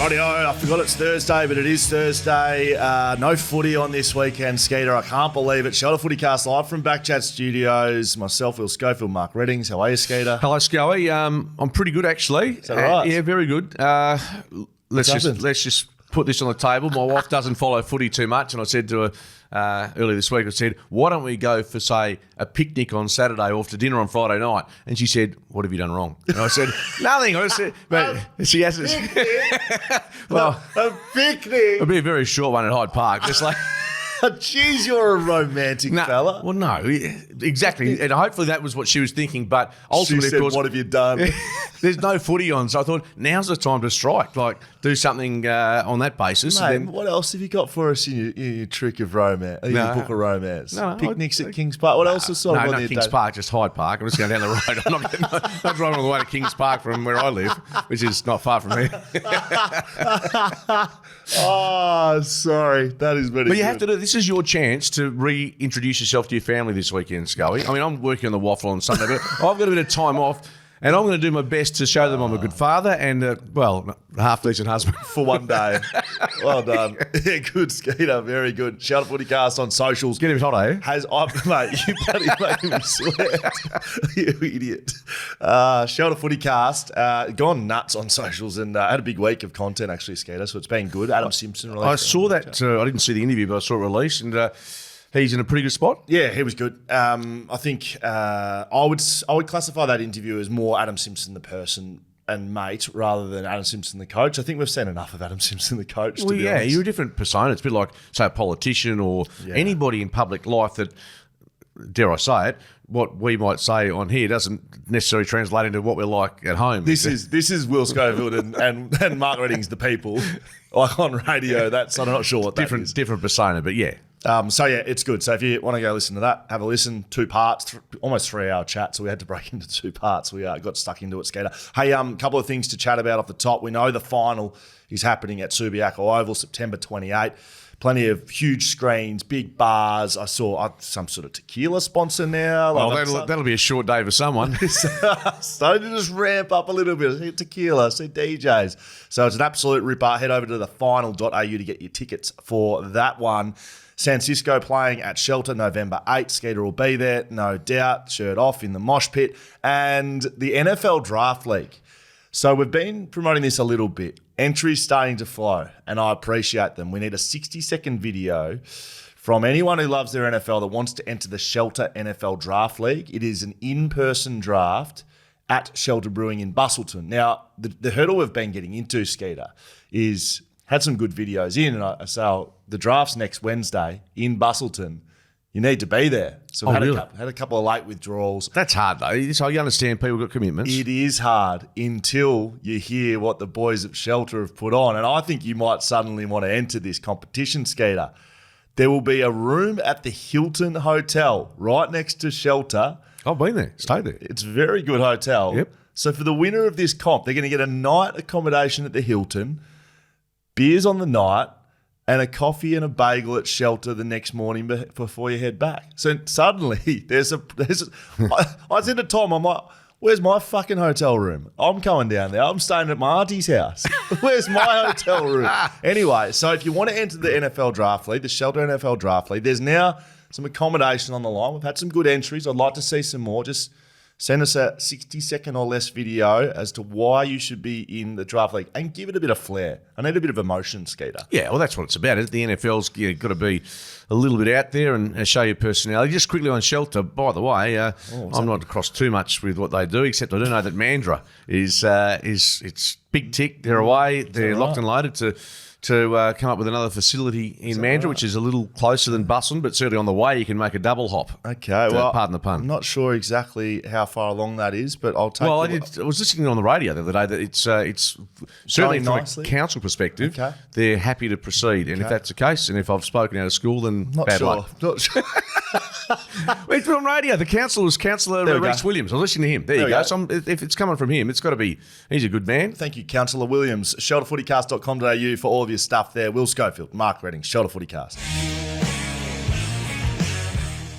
Rightio, I forgot it's Thursday, but it is Thursday. No footy on this weekend, Skeeter. I can't believe it. Shelter FootyCast live from BackChat Studios. Myself, Will Schofield, Mark Reddings. How are you, Skeeter? Hello, Schoey. I'm pretty good, actually. Is that right? Yeah, very good. Let's just put this on the table. My wife doesn't follow footy too much, and I said to her earlier this week, I said, why don't we go for, say, a picnic on Saturday or for dinner on Friday night? And she said, what have you done wrong? And I said, nothing. I said, but she hasn't. Well, a picnic. It'll be a very short one at Hyde Park. Just like. Jeez, you're a romantic fella. Well, no, exactly. And hopefully that was what she was thinking. But ultimately, she said, of course, what have you done? There's no footy on. So I thought, now's the time to strike. Like, do something on that basis. Mate, and then, what else have you got for us in your trick of romance? In your book of romance? No, Picnics at Kings Park. What else is sort of on no, the Kings day? Park, just Hyde Park. I'm just going down the road. I'm not driving all the way to Kings Park from where I live, which is not far from here. Oh, sorry. That is very But you good. have to do. This is your chance to reintroduce yourself to your family this weekend, Scully. I mean, I'm working on the waffle on Sunday, but I've got a bit of time off, and I'm going to do my best to show them I'm a good father and, a half-decent husband. For one day. Well done. Yeah, good, Skeeter. Very good. Shout out FootyCast on socials. Get him hot, eh? Mate, you bloody making me sweat. You idiot. Shout out FootyCast. Gone nuts on socials and had a big week of content, actually, Skeeter, so it's been good. Adam Simpson released. I saw that. I didn't see the interview, but I saw it released, and he's in a pretty good spot. Yeah, he was good. I think I would classify that interview as more Adam Simpson the person and mate rather than Adam Simpson the coach. I think we've seen enough of Adam Simpson the coach. Well, yeah, you're a different persona. It's a bit like, say, a politician or anybody in public life that, dare I say it, what we might say on here doesn't necessarily translate into what we're like at home. This is Will Schofield and Mark Reddings, the people, like on radio. I'm not sure what that is. Different persona, but yeah. So yeah, it's good. So if you want to go listen to that, have a listen. 2 parts, almost 3-hour chat. So we had to break into 2 parts. We got stuck into it, Skater. Hey, couple of things to chat about off the top. We know the final is happening at Subiaco Oval, September 28. Plenty of huge screens, big bars. I saw some sort of tequila sponsor now. Well, that'll be a short day for someone. Starting to just ramp up a little bit. See tequila, see DJs. So it's an absolute ripper. Head over to thefinal.au to get your tickets for that one. San Cisco playing at Shelter November 8. Skeeter will be there, no doubt. Shirt off in the mosh pit. And the NFL Draft League. So we've been promoting this a little bit. Entries starting to flow, and I appreciate them. We need a 60-second video from anyone who loves their NFL that wants to enter the Shelter NFL Draft League. It is an in-person draft at Shelter Brewing in Busselton. Now, the hurdle we've been getting into, Skeeter, is had some good videos in, and I say, the draft's next Wednesday in Busselton. You need to be there. So we had a couple of late withdrawals. That's hard, though. So you understand people got commitments. It is hard until you hear what the boys at Shelter have put on. And I think you might suddenly want to enter this competition, Skeeter. There will be a room at the Hilton Hotel right next to Shelter. I've been there. Stayed there. It's a very good hotel. Yep. So for the winner of this comp, they're going to get a night accommodation at the Hilton, beers on the night, and a coffee and a bagel at Shelter the next morning before you head back. So suddenly, I said to Tom, I'm like, where's my fucking hotel room? I'm coming down there. I'm staying at my auntie's house. Where's my hotel room? Anyway, so if you want to enter the NFL Draft League, the Shelter NFL Draft League, there's now some accommodation on the line. We've had some good entries. I'd like to see some more. Just send us a 60-second or less video as to why you should be in the draft league and give it a bit of flair. I need a bit of emotion, Skeeter. Yeah, well, that's what it's about. The NFL's got to be a little bit out there and show your personality. Just quickly on Shelter, by the way, I'm not across too much with what they do, except I do know that Mandurah is it's big tick. They're away. They're locked and loaded to come up with another facility in Mandurah, right, which is a little closer than Busselton, but certainly on the way you can make a double hop. Okay, well, pardon the pun. I'm not sure exactly how far along that is, but I'll take. Well, I was listening on the radio the other day that it's certainly from a council perspective, they're happy to proceed, and if that's the case, and if I've spoken out of school, then bad luck. Not sure. It's been on radio. The councillor is Councillor Rex Williams. I was listening to him. There you go. So if it's coming from him, it's got to be. He's a good man. Thank you, Councillor Williams. ShelterFootyCast.com.au for all of your stuff there. Will Schofield, Mark Reddings, Shelter FootyCast.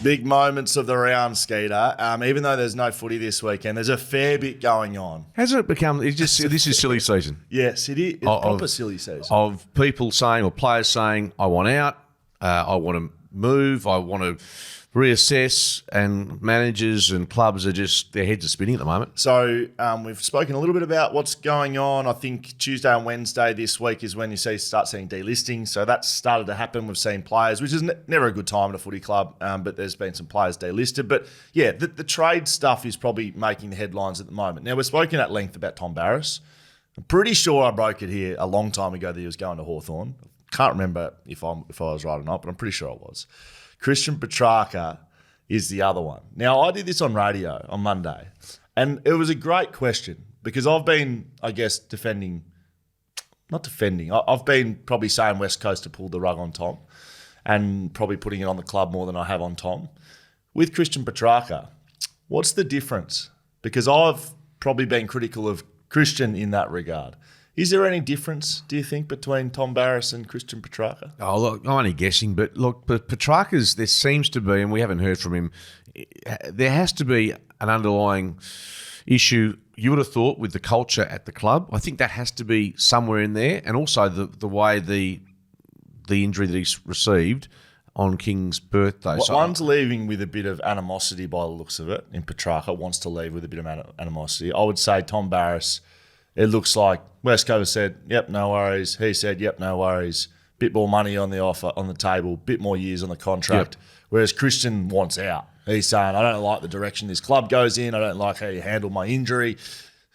Big moments of the round, Skeeter. Even though there's no footy this weekend, there's a fair bit going on. Has it become? It's just this is silly season. Yes, it is. It's proper silly season. Of people saying or players saying, "I want out. I want to move. I want to reassess," and managers and clubs are just their heads are spinning at the moment. So we've spoken a little bit about what's going on. I think Tuesday and Wednesday this week is when you start seeing delisting. So that's started to happen. We've seen players, which is never a good time at a footy club, but there's been some players delisted. But yeah, the trade stuff is probably making the headlines at the moment. Now, we've spoken at length about Tom Barrass. I'm pretty sure I broke it here a long time ago that he was going to Hawthorn. Can't remember if I was right or not, but I'm pretty sure I was. Christian Petrarca is the other one. Now, I did this on radio on Monday, and it was a great question because I've been, I guess, I've been probably saying West Coast to pull the rug on Tom and probably putting it on the club more than I have on Tom. With Christian Petrarca, what's the difference? Because I've probably been critical of Christian in that regard. Is there any difference, do you think, between Tom Barrass and Christian Petrarca? Oh, look, I'm only guessing, but look, Petrarca's, there seems to be, and we haven't heard from him, there has to be an underlying issue, you would have thought, with the culture at the club. I think that has to be somewhere in there, and also the way the injury that he's received on King's birthday. Well, one's leaving with a bit of animosity by the looks of it, and Petrarca wants to leave with a bit of animosity. I would say Tom Barrass, it looks like West Coast said, yep, no worries. He said, yep, no worries. Bit more money on the offer, on the table, bit more years on the contract. Yep. Whereas Christian wants out. He's saying, I don't like the direction this club goes in. I don't like how you handle my injury.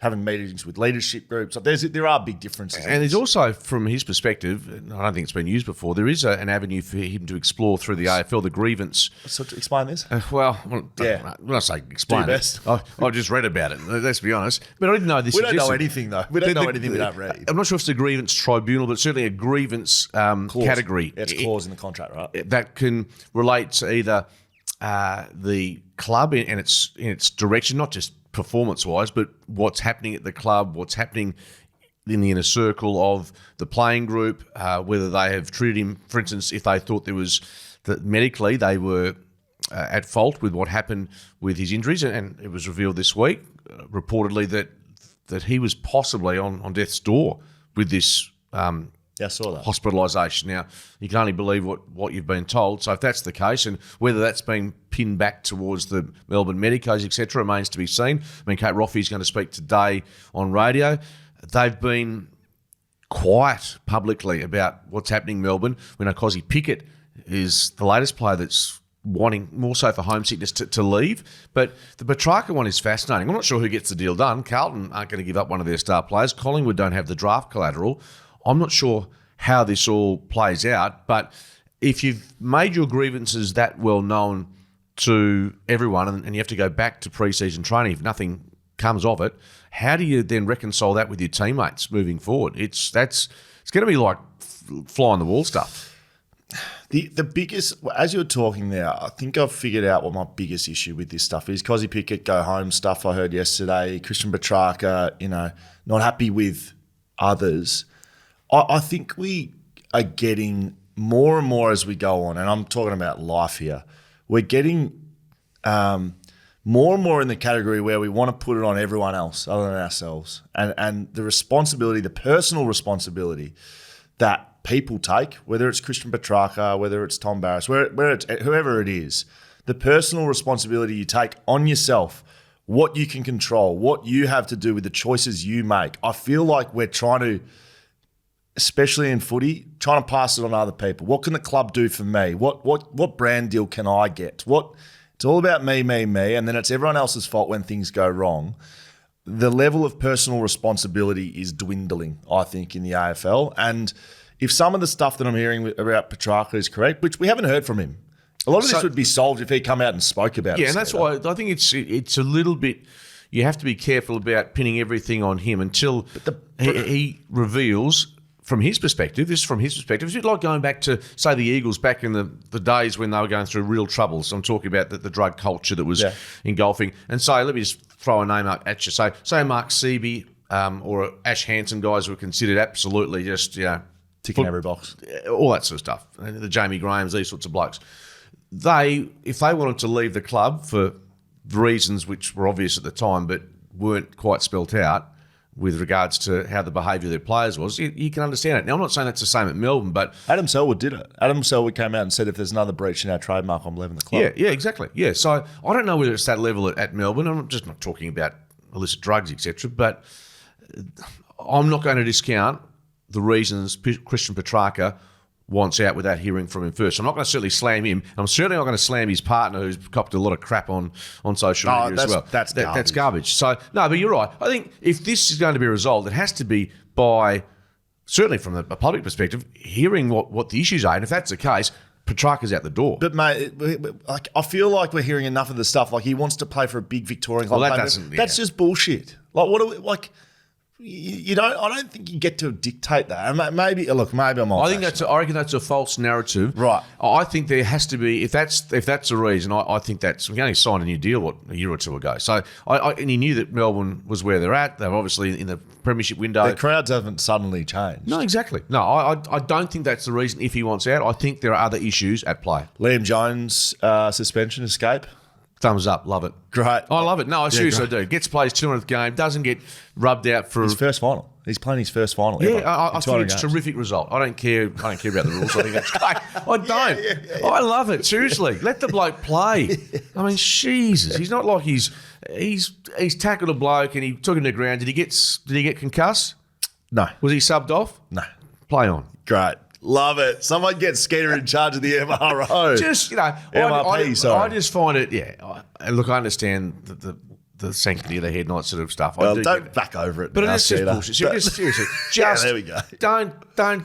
Having meetings with leadership groups. There are big differences. And there's also, from his perspective, I don't think it's been used before, there is an avenue for him to explore through the AFL, the grievance. So to explain this? When I say explain it, I just read about it, let's be honest. But I didn't know this. We don't know anything, though. We don't know anything we don't read. I'm not sure if it's a grievance tribunal, but certainly a grievance category. It's a clause in the contract, right? That can relate to either the club and its direction, not just performance-wise, but what's happening at the club, what's happening in the inner circle of the playing group, whether they have treated him, for instance, if they thought there was, that medically they were at fault with what happened with his injuries, and it was revealed this week, reportedly, that he was possibly on death's door with this I saw that. Hospitalisation. Now, you can only believe what you've been told. So if that's the case, and whether that's been pinned back towards the Melbourne medicos, etc., remains to be seen. I mean, Kate Roffey's going to speak today on radio. They've been quiet publicly about what's happening in Melbourne. We know Cozzy Pickett is the latest player that's wanting more so for homesickness to leave. But the Petrarca one is fascinating. I'm not sure who gets the deal done. Carlton aren't going to give up one of their star players. Collingwood don't have the draft collateral. I'm not sure how this all plays out, but if you've made your grievances that well known to everyone and you have to go back to pre-season training if nothing comes of it, how do you then reconcile that with your teammates moving forward? It's going to be like fly on the wall stuff. The biggest, as you were talking there, I think I've figured out what my biggest issue with this stuff is. Cozzy Pickett go home stuff I heard yesterday. Christian Petrarca, not happy with others. I think we are getting more and more as we go on, and I'm talking about life here. We're getting more and more in the category where we want to put it on everyone else other than ourselves. And the responsibility, the personal responsibility that people take, whether it's Christian Petrarca, whether it's Tom Barrass, where it's whoever it is, the personal responsibility you take on yourself, what you can control, what you have to do with the choices you make. I feel like we're trying to, especially in footy, trying to pass it on to other people. What can the club do for me? What brand deal can I get? It's all about me, and then it's everyone else's fault when things go wrong. The level of personal responsibility is dwindling, I think, in the AFL. And if some of the stuff that I'm hearing about Petrarca is correct, which we haven't heard from him, a lot of this would be solved if he come out and spoke about it. Yeah, and that's why I think it's a little bit. You have to be careful about pinning everything on him until he reveals. From his perspective, it's a bit like going back to, say, the Eagles back in the days when they were going through real troubles. I'm talking about the drug culture that was engulfing. And so let me just throw a name up at you. Say Mark Seaby or Ash Hansen, guys who were considered absolutely just, ticking every box. All that sort of stuff. The Jamie Grahams, these sorts of blokes. if they wanted to leave the club for reasons which were obvious at the time but weren't quite spelt out with regards to how the behaviour of their players was, you can understand it. Now, I'm not saying that's the same at Melbourne, but... Adam Selwood did it. Adam Selwood came out and said, if there's another breach in our trademark, I'm leaving the club. Yeah, exactly. Yeah, so I don't know whether it's that level at Melbourne. I'm just not talking about illicit drugs, etc., but I'm not going to discount the reasons Christian Petrarca wants out without hearing from him first. I'm not going to certainly slam him. I'm certainly not going to slam his partner, who's copped a lot of crap on social media as well. That's garbage. So, no, but you're right. I think if this is going to be resolved, it has to be by, certainly from a public perspective, hearing what the issues are. And if that's the case, Petrarca's out the door. But, mate, I feel like we're hearing enough of the stuff. Like, he wants to play for a big Victorian club. Well, that's just bullshit. Like, what do we... Like, you don't. I don't think you get to dictate that. Maybe I'm off. I reckon that's a false narrative. Right. I think there has to be. If that's the reason, I think that's. We only signed a new deal a year or two ago. So and he knew that Melbourne was where they're at. They're obviously in the premiership window. The crowds haven't suddenly changed. No, exactly. No, I don't think that's the reason. If he wants out, I think there are other issues at play. Liam Jones suspension escape. Thumbs up, love it. Great. I love it. No, I seriously do. Gets plays 200th game, doesn't get rubbed out for his first final. He's playing his first final. Yeah, I think it's a terrific result. I don't care about the rules. I think that's great. I don't. Yeah. I love it. Seriously, let the bloke play. I mean, Jesus, he's not like he's tackled a bloke and he took him to the ground. Did he get concussed? No. Was he subbed off? No. Play on. Great. Love it. Someone get Skeeter in charge of the MRO. Just, MRP, I just find it, look, I understand the sanctity of the head night sort of stuff. Well, don't back over it. But it's just bullshit. Seriously, there we go. Don't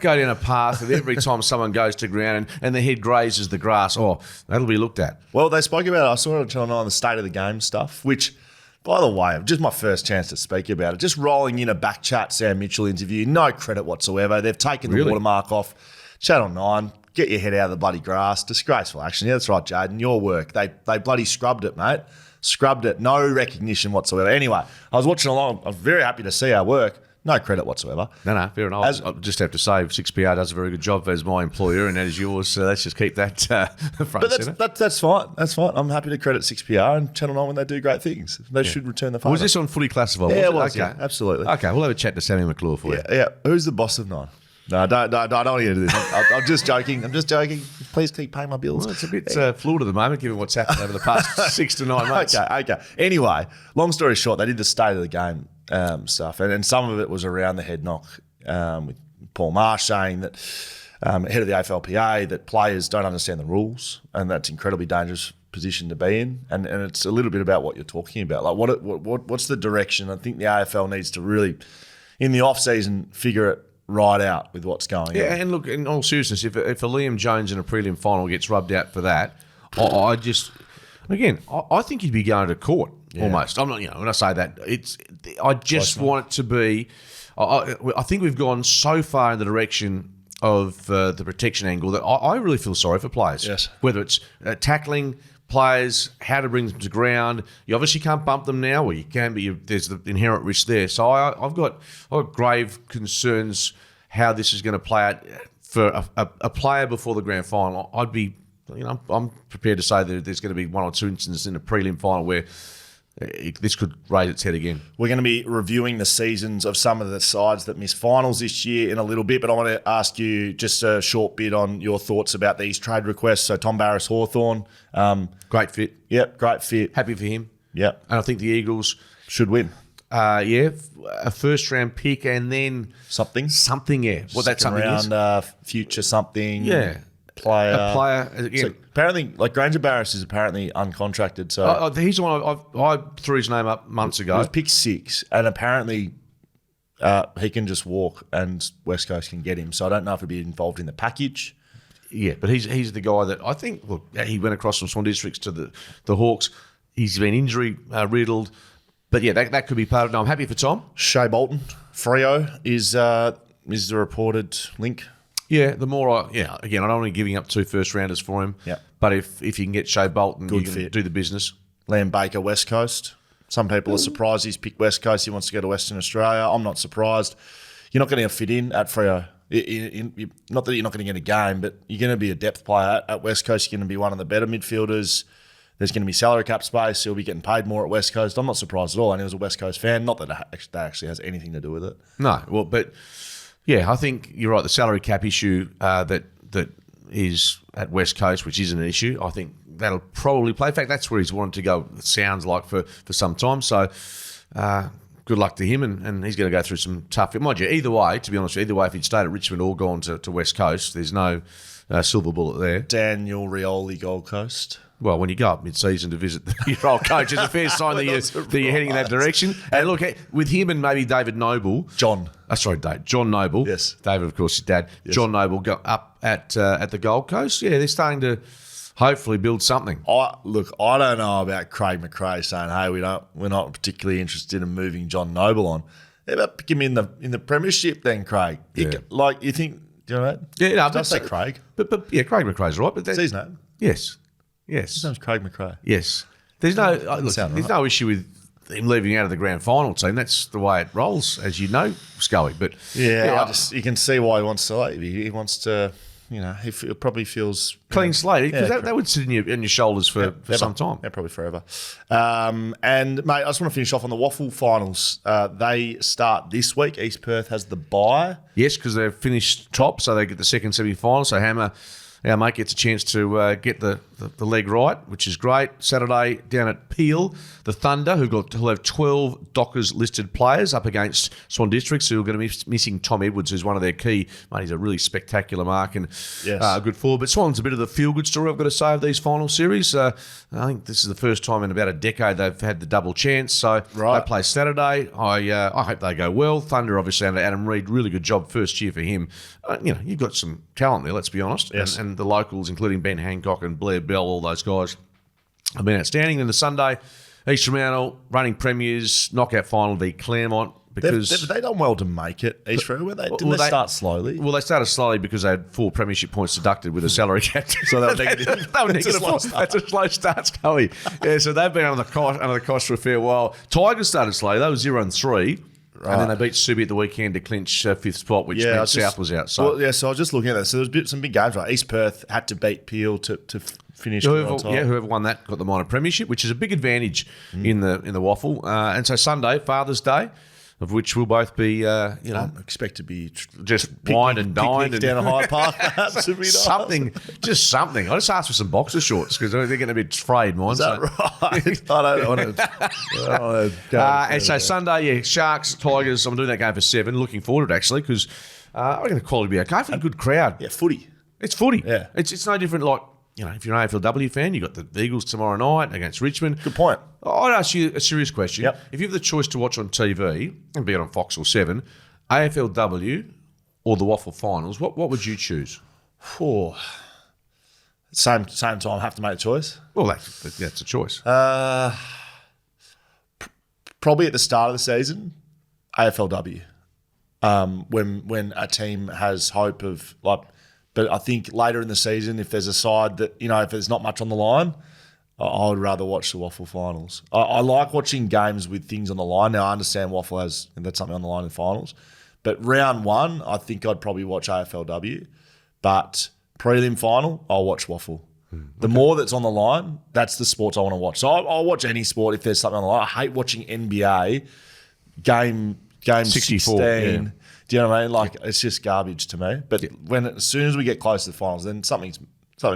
go down a path of every time someone goes to ground and the head grazes the grass, that'll be looked at. Well, they spoke about it. I saw it on Channel 9, the state of the game stuff, which... By the way, just my first chance to speak about it. Just rolling in a BackChat Sam Mitchell interview, no credit whatsoever. They've taken the watermark off Channel 9. Get your head out of the bloody grass. Disgraceful action. Yeah, that's right, Jaden. Your work. They bloody scrubbed it, mate. Scrubbed it. No recognition whatsoever. Anyway, I was watching along. I was very happy to see our work. No credit whatsoever. No, fair enough. I just have to say, 6PR does a very good job as my employer and as yours, so let's just keep that front and centre. That's fine. That's fine. I'm happy to credit 6PR and Channel 9 when they do great things. They should return the favour. Was this on Footy Classified? Yeah, it was. Okay. Yeah, absolutely. Okay, we'll have a chat to Sammy McClure for you. Yeah. Who's the boss of 9? No, don't want to get into this. I'm just joking. Please keep paying my bills. Well, it's a bit fluid at the moment, given what's happened over the past 6 to 9 months. Okay. Anyway, long story short, they did the state of the game stuff, and some of it was around the head knock with Paul Marsh saying that, head of the AFLPA, that players don't understand the rules, and that's an incredibly dangerous position to be in. And it's a little bit about what you're talking about. Like, what's the direction? I think the AFL needs to really, in the off season, figure it right out with what's going on. Yeah, and look, in all seriousness, if a Liam Jones in a prelim final gets rubbed out for that, I think he'd be going to court almost. I'm not, when I say that, I just want it to be. I think we've gone so far in the direction of the protection angle that I really feel sorry for players. Yes. Whether it's tackling players, how to bring them to ground. You obviously can't bump them now, or you can, but there's the inherent risk there. So I've got grave concerns how this is going to play out for a player before the grand final. I'd be, I'm prepared to say that there's going to be one or two instances in the prelim final where this could raise its head again. We're going to be reviewing the seasons of some of the sides that missed finals this year in a little bit, but I want to ask you just a short bit on your thoughts about these trade requests. So Tom Barras Hawthorn. Great fit. Yep, great fit. Happy for him. Yep. And I think the Eagles should win. A first round pick and then something. Yeah. What that something round, is? Future something. Yeah. Player. A player. Again. So apparently, Granger Barras is apparently uncontracted. So he's the one I threw his name up months ago. He was picked 6, and apparently he can just walk, and West Coast can get him. So I don't know if he'll be involved in the package. Yeah, but he's the guy that I think. Look, he went across from Swan Districts to the Hawks. He's been injury riddled, but yeah, that could be part of it. No, I'm happy for Tom. Shea Bolton, Freo is the reported link. Yeah, the more again, I don't want to be giving up 2 first rounders for him. Yeah, but if you can get Shea Bolton, good you can do the business. Liam Baker, West Coast. Some people are surprised he's picked West Coast. He wants to go to Western Australia. I'm not surprised. You're not going to fit in at Freo. not that you're not going to get a game, but you're going to be a depth player at West Coast. You're going to be one of the better midfielders. There's going to be salary cap space. You'll be getting paid more at West Coast. I'm not surprised at all. And he was a West Coast fan. Not that that actually has anything to do with it. No, well, but yeah, I think you're right. The salary cap issue that is at West Coast, which isn't an issue, I think that'll probably play. In fact, that's where he's wanted to go, it sounds like, for some time. So good luck to him, and he's going to go through some tough... Mind you, either way, to be honest, either way, if he'd stayed at Richmond or gone to West Coast, there's no silver bullet there. Daniel Rioli, Gold Coast. Well, when you go up mid-season to visit your old coach, it's a fair sign that you're heading in that direction. And look, with him and maybe David Noble... John Noble. Yes. David, of course, his dad. Yes. John Noble go up at the Gold Coast. Yeah, they're starting to hopefully build something. I don't know about Craig McRae saying, "Hey, we're not particularly interested in moving John Noble on." How about pick him in the premiership then, Craig? Yeah. You think? Do you know that? Yeah, no, don't say Craig. But yeah, Craig McRae's right. But that's his name. Yes. His name's Craig McRae. Yes. There's no issue with him leaving out of the grand final team. That's the way it rolls, as you know, Schoey. But you can see why he wants to leave. He wants to. He probably feels... Clean slate, because that would sit in your shoulders for some time. Yeah, probably forever. And, mate, I just want to finish off on the Waffle finals. They start this week. East Perth has the bye. Yes, because they've finished top, so they get the second semi-final. So Hammer, our mate, gets a chance to get the leg right, which is great. Saturday down at Peel, the Thunder, who'll have 12 Dockers listed players up against Swan Districts, who are going to be missing Tom Edwards, who's one of their key. Mate, he's a really spectacular mark and good forward. But Swan's a bit of the feel-good story, I've got to say, of these final series. I think this is the first time in about a decade they've had the double chance. So they play Saturday. I hope they go well. Thunder, obviously, under Adam Reid, really good job first year for him. You've got some talent there, let's be honest. Yes. And the locals, including Ben Hancock and Blair Bell, all those guys have been outstanding. Then the Sunday, East Fremantle, running premiers, knockout final v Claremont. Because they done well to make it, East Fremantle. Didn't they start slowly? Well, they started slowly because they had 4 premiership points deducted with a salary cap. So they were negative. That's a slow start, Schoey. Yeah, so they've been under the cosh for a fair while. Tigers started slowly. They were 0-3. Right. And then they beat Subi at the weekend to clinch 5th spot, which meant South was out. So so I was just looking at that. So there was some big games, right? East Perth had to beat Peel to finish on top. Whoever won that got the minor premiership, which is a big advantage in the Waffle. And so Sunday, Father's Day, of which we'll both be, I expect to be just wined and dined down a Hyde Park. Something. I just asked for some boxer shorts because they're getting a bit frayed, mine. Is that right? I don't want to go. And so Sunday, Sharks, Tigers. I'm doing that game for 7. Looking forward to it actually because I reckon the quality will be okay for a good crowd. Yeah, footy. It's footy. Yeah, it's no different. Like if you're an AFLW fan, you've got the Eagles tomorrow night against Richmond. Good point. I'd ask you a serious question. Yep. If you have the choice to watch on TV, and be it on Fox or 7, AFLW or the Waffle Finals, what would you choose? Same time, have to make a choice. Well, that's a choice. Probably at the start of the season, AFLW. When a team has hope of but I think later in the season, if there's a side that if there's not much on the line, I would rather watch the Waffle finals. I like watching games with things on the line. Now, I understand Waffle that's something on the line in finals. But round 1, I think I'd probably watch AFLW. But prelim final, I'll watch Waffle. The more that's on the line, that's the sports I want to watch. So I'll watch any sport if there's something on the line. I hate watching NBA game 64. 16. Yeah. Do you know what I mean? It's just garbage to me. But as soon as we get close to the finals, then something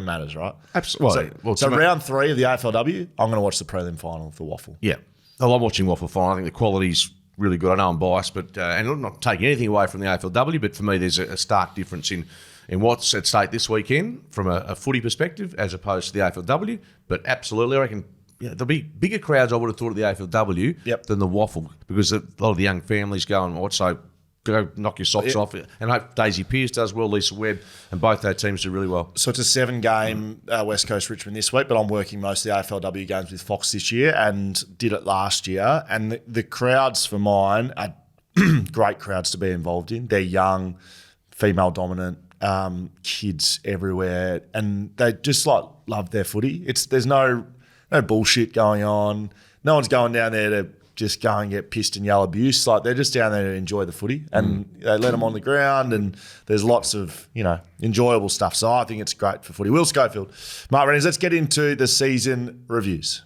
matters, right? Absolutely. So round 3 of the AFLW, I'm going to watch the prelim final for Waffle. Yeah. I love watching Waffle final. I think the quality's really good. I know I'm biased, but and I'm not taking anything away from the AFLW, but for me there's a stark difference in what's at stake this weekend from a footy perspective as opposed to the AFLW. But absolutely, I reckon there'll be bigger crowds, I would have thought, at the AFLW than the Waffle because a lot of the young families go and watch. So go knock your socks off. And I hope Daisy Pearce does well, Lisa Webb, and both their teams do really well. So it's a 7-game West Coast Richmond this week, but I'm working most of the AFLW games with Fox this year and did it last year. And the crowds for mine are great crowds to be involved in. They're young, female dominant, kids everywhere, and they just love their footy. There's no bullshit going on. No one's going down there to just go and get pissed and yell abuse. Like, they're just down there to enjoy the footy, and they let them on the ground, and there's lots of, enjoyable stuff. So I think it's great for footy. Will Schofield. Mark Reynolds, let's get into the season reviews.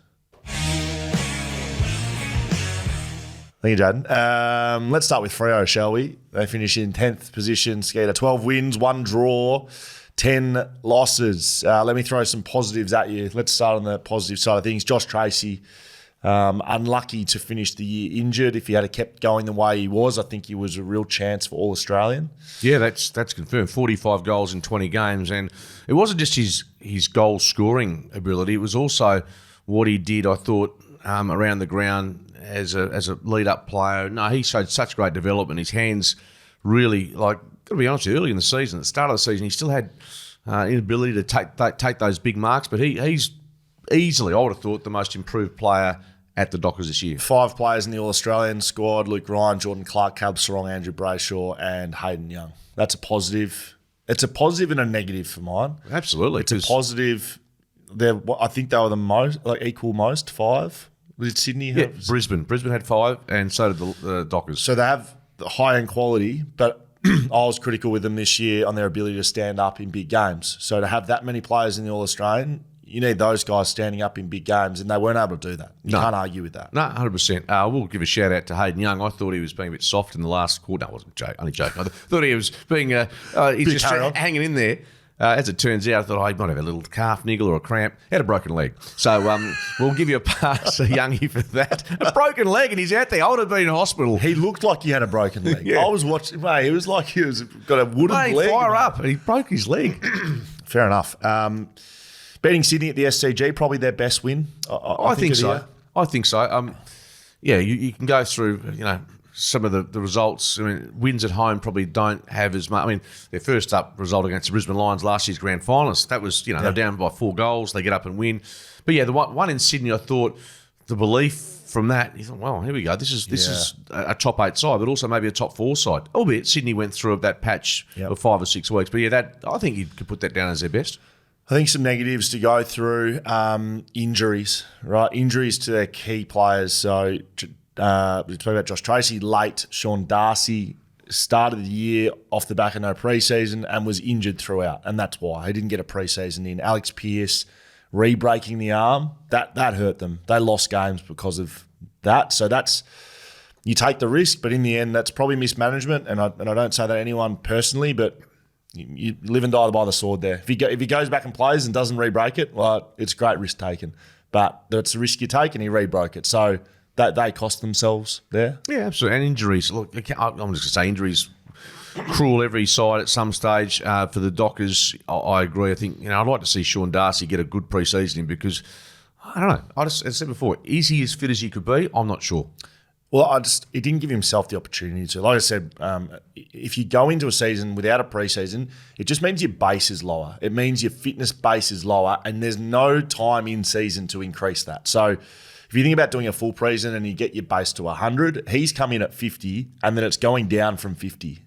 Thank you, Jaden. Let's start with Freo, shall we? They finish in 10th position. Skeeter, 12 wins, 1 draw, 10 losses. Let me throw some positives at you. Let's start on the positive side of things. Josh Tracy, unlucky to finish the year injured. If he had kept going the way he was, I think he was a real chance for All-Australian. Yeah, that's confirmed. 45 goals in 20 games. And it wasn't just his goal-scoring ability. It was also what he did, I thought, around the ground as a lead-up player. No, he showed such great development. His hands really, got to be honest with you, early in the season, at the start of the season, he still had inability to take those big marks, but he's easily, I would have thought, the most improved player at the Dockers this year. 5 players in the All-Australian squad: Luke Ryan, Jordan Clark, Caleb Sarong, Andrew Brayshaw, and Hayden Young. That's a positive. It's a positive and a negative for mine. Absolutely. It's a positive. I think they were the most, equal most, 5. Did Sydney have? Yeah, Brisbane. Brisbane had 5, and so did the Dockers. So they have the high-end quality, but I was critical with them this year on their ability to stand up in big games. So to have that many players in the All-Australian, you need those guys standing up in big games, and they weren't able to do that. You can't argue with that. No, 100%. We'll give a shout-out to Hayden Young. I thought he was being a bit soft in the last quarter. No, I wasn't only joking. I thought he was being he's just hanging in there. As it turns out, I thought, he might have a little calf niggle or a cramp. He had a broken leg. So we'll give you a pass, Youngie, for that. A broken leg, and he's out there. I would have been in hospital. He looked like he had a broken leg. Yeah. I was watching, mate, it was like he was got a wooden leg. Fire up. And he broke his leg. Fair enough. Beating Sydney at the SCG, probably their best win. I think so. I think so. You can go through, some of the results. I mean, wins at home probably don't have as much. I mean, their first up result against the Brisbane Lions, last year's grand finalists, that was, they're down by 4 goals. They get up and win. But yeah, the one in Sydney, I thought the belief from that, you thought, well, here we go. This is a top 8 side, but also maybe a top 4 side. Albeit Sydney went through that patch of 5 or 6 weeks. But yeah, I think you could put that down as their best. I think some negatives to go through, injuries, right? Injuries to their key players. So we talked about Josh Tracy late. Sean Darcy started the year off the back of no preseason and was injured throughout, and that's why he didn't get a preseason in. Alex Pearce re-breaking the arm, that hurt them. They lost games because of that. So that's, you take the risk, but in the end, that's probably mismanagement. And I don't say that to anyone personally, but you live and die by the sword there. If he goes back and plays and doesn't re-break it, well, it's great risk taken. But that's the risk you take, and he re-broke it. So that they cost themselves there. Yeah, absolutely. And injuries. Look, I'm just going to say injuries cruel every side at some stage. For the Dockers, I agree. I think, I'd like to see Sean Darcy get a good pre-season because, I don't know, as I said before, is he as fit as he could be? I'm not sure. Well, he didn't give himself the opportunity to. Like I said, if you go into a season without a pre-season, it just means your base is lower. It means your fitness base is lower, and there's no time in season to increase that. So if you think about doing a full pre-season and you get your base to 100, he's come in at 50, and then it's going down from 50.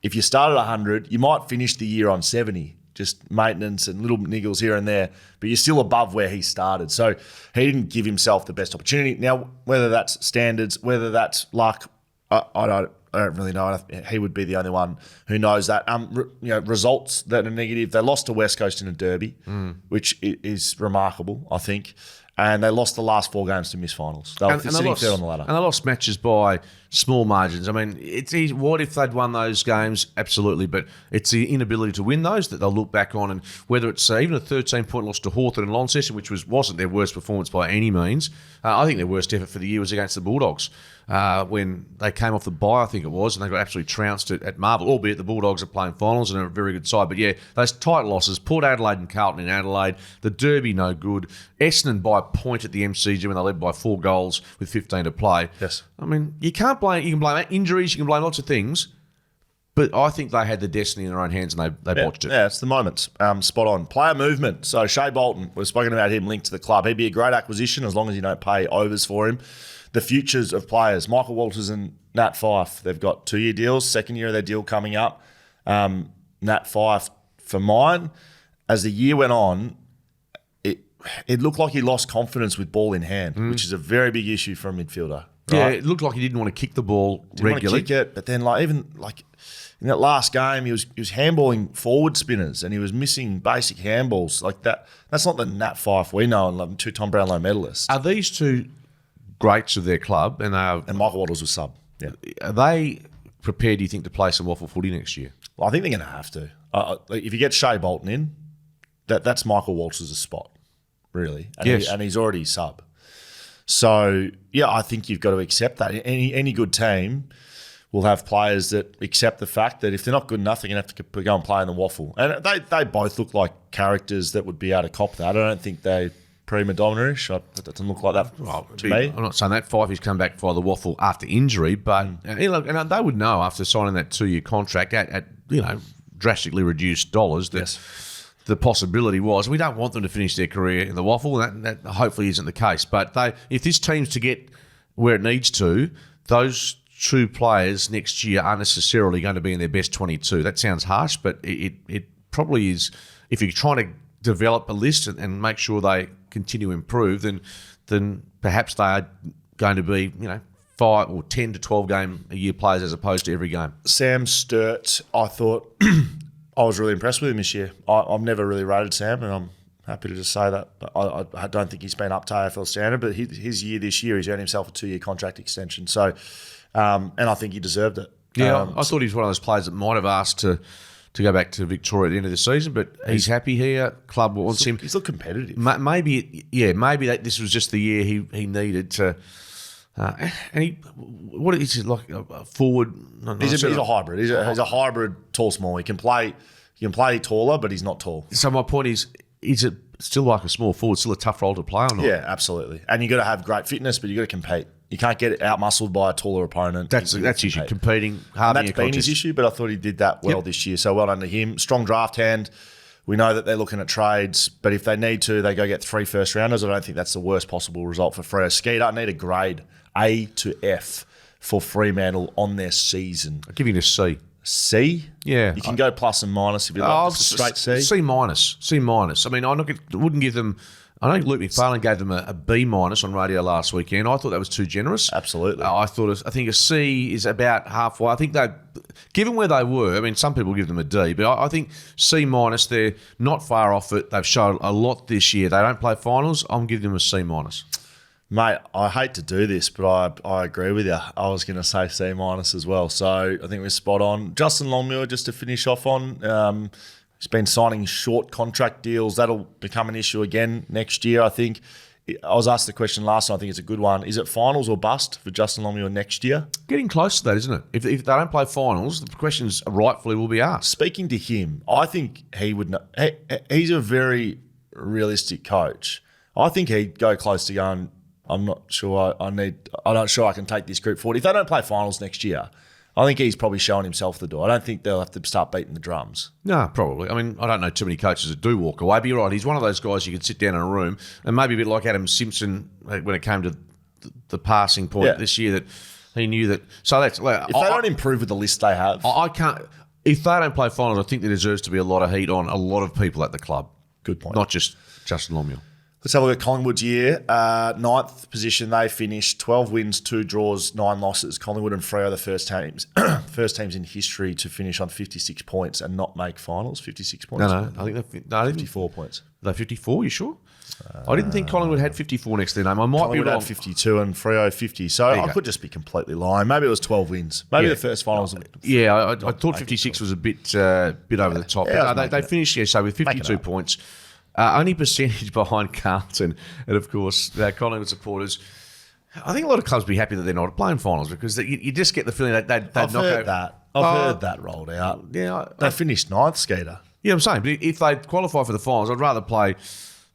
If you start at 100, you might finish the year on 70, just maintenance and little niggles here and there, but you're still above where he started. So he didn't give himself the best opportunity. Now, whether that's standards, whether that's luck, I don't really know. He would be the only one who knows that. Results that are negative. They lost to West Coast in a derby, which is remarkable, I think. And they lost the last 4 games to miss finals. They were sitting third on the ladder. And they lost matches by small margins. I mean, it's easy. What if they'd won those games? Absolutely. But it's the inability to win those that they'll look back on. And whether it's even a 13-point loss to Hawthorn and Launceston, which wasn't their worst performance by any means. I think their worst effort for the year was against the Bulldogs. When they came off the bye, I think it was, and they got absolutely trounced at Marvel, albeit the Bulldogs are playing finals and are a very good side. But yeah, those tight losses, Port Adelaide and Carlton in Adelaide, the Derby no good, Essendon by a point at the MCG when they led by 4 goals with 15 to play. Yes. I mean, you can blame injuries, you can blame lots of things, but I think they had the destiny in their own hands and they botched it. Yeah, it's the moments. Spot on. Player movement. So Shea Bolton, we've spoken about him linked to the club. He'd be a great acquisition as long as you don't pay overs for him. The futures of players, Michael Walters and Nat Fyfe, they've got 2-year deals, second year of their deal coming up. Nat Fyfe, for mine, as the year went on, it looked like he lost confidence with ball in hand, which is a very big issue for a midfielder. Yeah, right? it looked like he didn't want to kick the ball Didn't regularly. want to kick it, but then even in that last game, he was handballing forward spinners and he was missing basic handballs like that. That's not the Nat Fyfe we know and love, 2 Tom Brownlow medalists. Are these two greats of their club, and Michael Wattles was sub. Yeah, are they prepared, do you think, to play some waffle footy next year? well, I think they're going to have to. If you get Shea Bolton in, that's Michael Walters' spot, really, and he's already sub. So yeah, I think you've got to accept that. Any good team will have players that accept the fact that if they're not good enough, they're going to have to go and play in the waffle. And they both look like characters that would be able to cop that. I don't think they prima donna-ish. That doesn't look like that to me. I'm not saying that Fyfe's come back for the waffle after injury, but and they would know after signing that 2-year contract at drastically reduced dollars that the possibility was we don't want them to finish their career in the waffle. And that hopefully isn't the case. But if this team's to get where it needs to, those two players next year aren't necessarily going to be in their best 22. That sounds harsh, but it probably is. If you're trying to develop a list and make sure they continue to improve, then perhaps they are going to be 5 or 10 to 12 game a year players as opposed to every game. Sam Sturt, I thought I was really impressed with him this year. I've never really rated Sam, and I'm happy to just say that. I don't think he's been up to AFL standard, but his year this year, he's earned himself a 2-year contract extension. So, and I think he deserved it. Yeah, I thought he was one of those players that might have asked to go back to Victoria at the end of the season, but he's happy here. Club wants him. He's looked competitive. Maybe this was just the year he needed to. What is he like a forward? He's a hybrid. He's a hybrid tall small. He can play taller, but he's not tall. So my point is it still like a small forward, still a tough role to play or not? Yeah, absolutely. And you got to have great fitness, but you got to compete. You can't get out muscled by a taller opponent. That's issue. Competing, that's been his issue, but I thought he did that well this year. So well done to him. Strong draft hand. We know that they're looking at trades, but if they need to, they go get 3 first rounders. I don't think that's the worst possible result for Freo. Skeeter need a grade A to F for Fremantle on their season. I'll give you a C. C? Yeah. You can go plus and minus if you like. Just a straight C. C minus. C minus. I mean, wouldn't give them. I think Luke McFarlane gave them a B minus on radio last weekend. I thought that was too generous. Absolutely. I think a C is about halfway. I think given where they were, I mean, some people give them a D, but I think C minus, they're not far off it. They've shown a lot this year. They don't play finals. I'm giving them a C minus. Mate, I hate to do this, but I agree with you. I was going to say C minus as well. So I think we're spot on. Justin Longmuir, just to finish off on, he's been signing short contract deals. That'll become an issue again next year, I think. I was asked the question last time. I think it's a good one. Is it finals or bust for Justin Longmuir next year? Getting close to that, isn't it? If they don't play finals, the questions rightfully will be asked. Speaking to him, I think he would know. He's a very realistic coach. I think he'd go close to going, I'm not sure I'm not sure I can take this group forward. If they don't play finals next year, I think he's probably showing himself the door. I don't think they'll have to start beating the drums. No, probably. I mean, I don't know too many coaches that do walk away, but you're right. He's one of those guys you could sit down in a room and maybe a bit like Adam Simpson when it came to the passing point this year that he knew that. So that's if they don't improve with the list they have, I can't. If they don't play finals, I think there deserves to be a lot of heat on a lot of people at the club. Good point. Not just Justin Longmuir. Let's have a look at Collingwood's year. 9th position, they finished 12 wins, 2 draws, 9 losses. Collingwood and Freo are the first teams in history to finish on 56 points and not make finals. 56 points. No, I think they're 54 points. They're 54. You sure? I didn't think Collingwood had 54 next to their name. I might Collingwood be wrong. had 52 and Freo 50. So I could just be completely lying. Maybe it was 12 wins. Maybe the first finals. Yeah, I thought 56 was a bit over the top. They finished with 52 points. Only percentage behind Carlton and, of course, Collingwood supporters. I think a lot of clubs would be happy that they're not playing finals because you just get the feeling that they'd I've heard that rolled out. Yeah, they finished 9th, Skeeter. Yeah, I'm saying, but if they qualify for the finals, I'd rather play,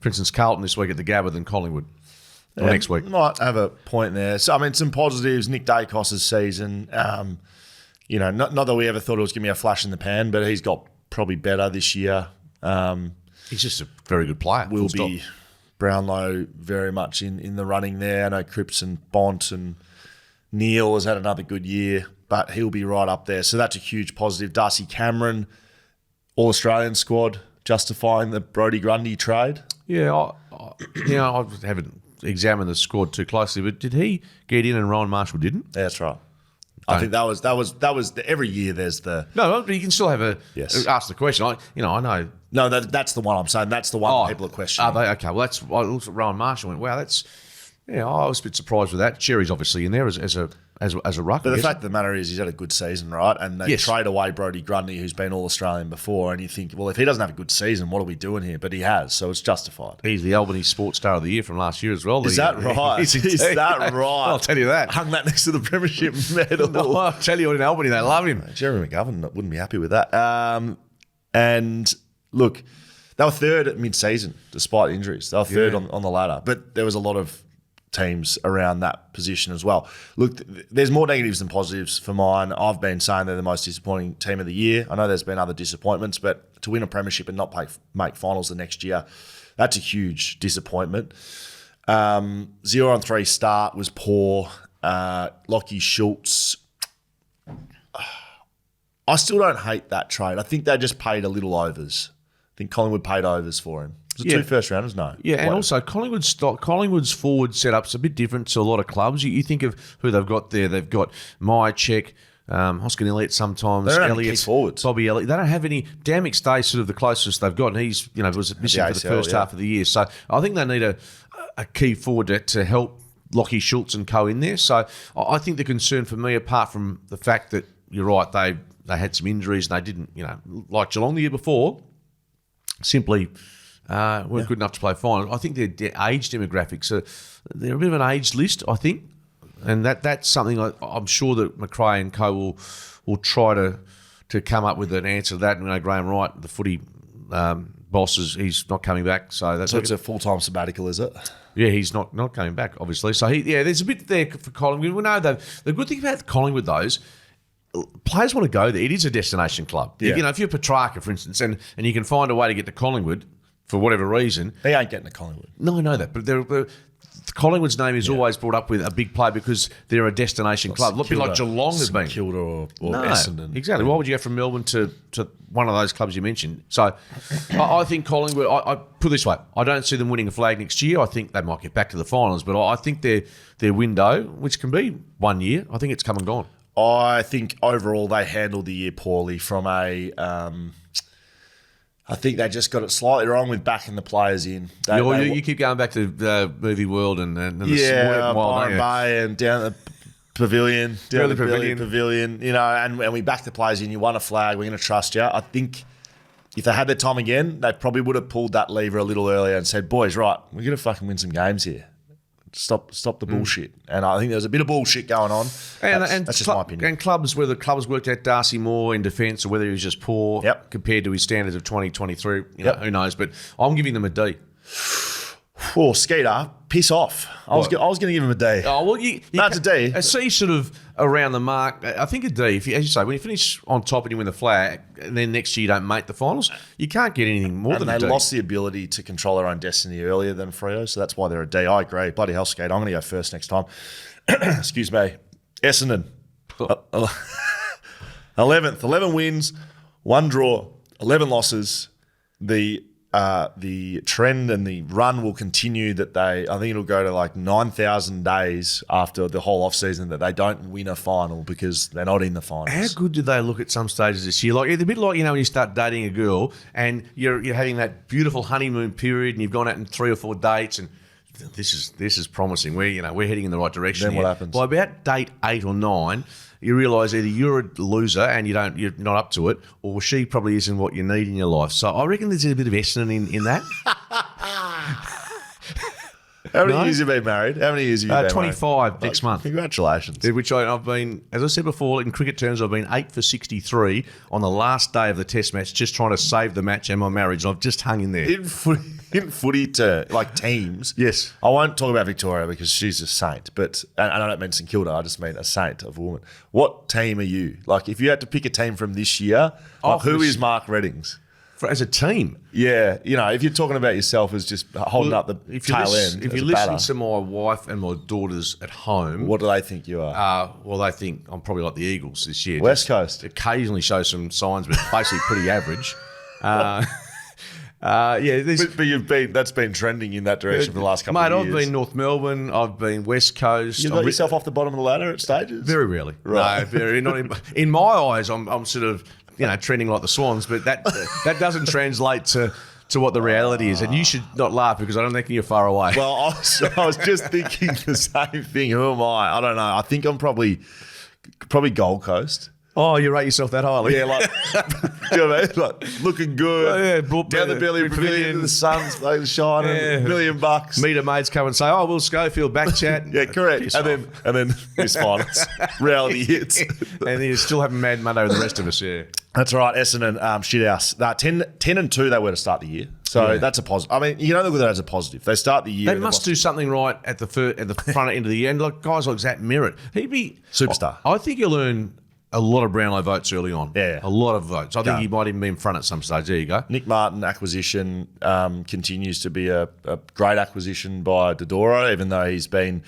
for instance, Carlton this week at the Gabba than Collingwood next week. Might have a point there. So, I mean, some positives. Nick Dacos' season. Not that we ever thought it was going to be a flash in the pan, but he's got probably better this year. He's just a very good player. Will be Brownlow very much in the running there. I know Cripps and Bont and Neil has had another good year, but he'll be right up there. So that's a huge positive. Darcy Cameron, All-Australian squad, justifying the Brodie Grundy trade. Yeah, I haven't examine the squad too closely, but did he get in and Ryan Marshall didn't? Yeah, that's right. I think that was every year. There's the no, but you can still have ask the question. I know. No, that's the one I'm saying. That's the one people are questioning. Are they okay? Well, I looked at Ryan Marshall and went, wow, that's I was a bit surprised with that. Cherry's obviously in there as a ruck. But the fact of the matter is, he's had a good season, right? And they trade away Brodie Grundy, who's been All Australian before, and you think, well, if he doesn't have a good season, what are we doing here? But he has, so it's justified. He's the Albany Sports Star of the Year from last year as well. Is that right? Is that right? I'll tell you that. Hung that next to the premiership medal. No, I'll tell you, in Albany, they love him. Jeremy McGovern wouldn't be happy with that. And look, they were third at mid-season, despite injuries. They were third on the ladder. But there was a lot of teams around that position as well. Look, there's more negatives than positives for mine. I've been saying they're the most disappointing team of the year. I know there's been other disappointments, but to win a premiership and not make finals the next year, that's a huge disappointment. 0-3 start was poor. Lockie Schultz, I still don't hate that trade. I think they just paid a little overs. I think Collingwood paid overs for him. Was it 2 first rounders? No. Yeah, and also Collingwood's forward setup's a bit different to a lot of clubs. You think of who they've got there. They've got Myercheck, Hoskin Elliott sometimes. They don't have any key forwards. Bobby Elliott. They don't have any. Dan McStay's sort of the closest they've got, and he's was missing for the first half of the year. So I think they need a key forward to help Lockie Schultz and co in there. So I think the concern for me, apart from the fact that you're right, they had some injuries and they didn't, like Geelong the year before, simply weren't good enough to play final. I think their age demographics they're a bit of an aged list, I think, and that's something I'm sure that McRae and co will try to come up with an answer to that. And Graham Wright, the footy boss, he's not coming back, so it's a full-time sabbatical, is it? Yeah, he's not coming back, obviously. So there's a bit there for Collingwood. We know that the good thing about Collingwood, though, is players want to go there. It is a destination club. Yeah. If you're Petrarca, for instance, and you can find a way to get to Collingwood for whatever reason. They ain't getting to Collingwood. No, I know that. But Collingwood's name is always brought up with a big play because they're a destination club. Look, a bit like Geelong has been. Kilda or Essendon. Exactly. Why would you go from Melbourne to one of those clubs you mentioned? So I think Collingwood, I put it this way, I don't see them winning a flag next year. I think they might get back to the finals, but I think their window, which can be 1 year, I think it's come and gone. I think overall they handled the year poorly from I think they just got it slightly wrong with backing the players in. You keep going back to Movie World and the Byron Bay and down the pavilion, and we back the players in. You won a flag. We're going to trust you. I think if they had their time again, they probably would have pulled that lever a little earlier and said, "Boys, right, we're going to fucking win some games here. Stop the bullshit." And I think there was a bit of bullshit going on. And that's just my opinion. And clubs, whether clubs worked out Darcy Moore in defence or whether he was just poor compared to his standards of 2023, who knows? But I'm giving them a D. Oh, Skeeter, piss off. I was going to give him a D. Oh, well, that's a D. A C sort of around the mark. I think a D, as you say, when you finish on top and you win the flag, and then next year you don't make the finals, you can't get anything more than a D. And they lost the ability to control their own destiny earlier than Freo, so that's why they're a D. I agree. Bloody hell, Skate. I'm going to go first next time. Excuse me. Essendon. 11th. 11 wins, 1 draw, 11 losses. The trend and the run will continue that I think it'll go to like 9,000 days after the whole off-season that they don't win a final because they're not in the finals. How good do they look at some stages this year? Like it's a bit like, when you start dating a girl and you're having that beautiful honeymoon period and you've gone out on 3 or 4 dates and this is promising. We're heading in the right direction. Then here. What happens? By about date 8 or 9, you realise either you're a loser and you're not up to it, or she probably isn't what you need in your life. So I reckon there's a bit of Essendon in that. How many years have you been married? How many years have you been 25 married? next month. Congratulations. Which I've been, as I said before, in cricket terms, I've been 8 for 63 on the last day of the test match, just trying to save the match and my marriage. And I've just hung in there. In footy teams. Yes. I won't talk about Victoria because she's a saint, and I don't mean St Kilda, I just mean a saint of a woman. What team are you? Like, if you had to pick a team from this year, who is Mark Reddings? As a team? Yeah. if you're talking about yourself as just holding up the tail end. If you listen to my wife and my daughters at home. What do they think you are? Well, they think I'm probably like the Eagles this year. West Coast. Occasionally show some signs, but basically pretty average. But that's been trending in that direction for the last couple of years. Mate, I've been North Melbourne. I've been West Coast. You've got yourself off the bottom of the ladder at stages? Very rarely. Right. No, very not. In my eyes, I'm sort of trending like the Swans, but that doesn't translate to what the reality is. And you should not laugh because I don't think you're far away. Well, I was just thinking the same thing. Who am I? I don't know. I think I'm probably Gold Coast. Oh, you rate yourself that highly? Yeah, like, you know what I mean? Like looking good. Oh, yeah, down the belly pavilion, the sun's shining, $1 million. Meet a mates come and say, "Oh, Will Schofield, BackChat." Yeah, correct. And then this finals reality hits, and you still having Mad Monday with the rest of us. Yeah, that's right. Essendon shithouse. 10-2 they were to start the year, so that's a positive. I mean, you don't look at that as a positive. They start the year. They must do something right at the front end of the year. And like guys like Zach Merritt, he'd be superstar. I think he'll earn a lot of Brownlow votes early on. Yeah. A lot of votes. I think he might even be in front at some stage. There you go. Nick Martin acquisition continues to be a great acquisition by Dodoro, even though he's been,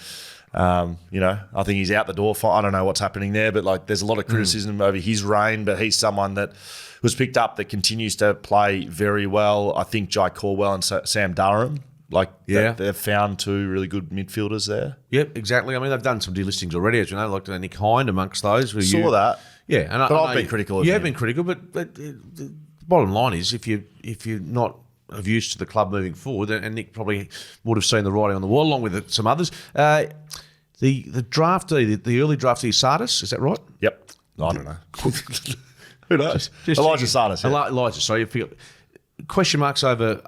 I think he's out the door. I don't know what's happening there, but like there's a lot of criticism over his reign, but he's someone that was picked up that continues to play very well. I think Jai Corwell and Sam Durham. They've found two really good midfielders there. Yep, exactly. I mean, they've done some delistings already, as you know, like Nick Hind amongst those. Saw that. Yeah, but I've been critical of him. You have been critical, but the bottom line is if you're not of use to the club moving forward, and Nick probably would have seen the writing on the wall along with some others. The draftee, the early draftee, Sardis, is that right? Yep. I don't know. Who knows? Elijah Sardis. Yeah. Elijah, sorry. Question marks over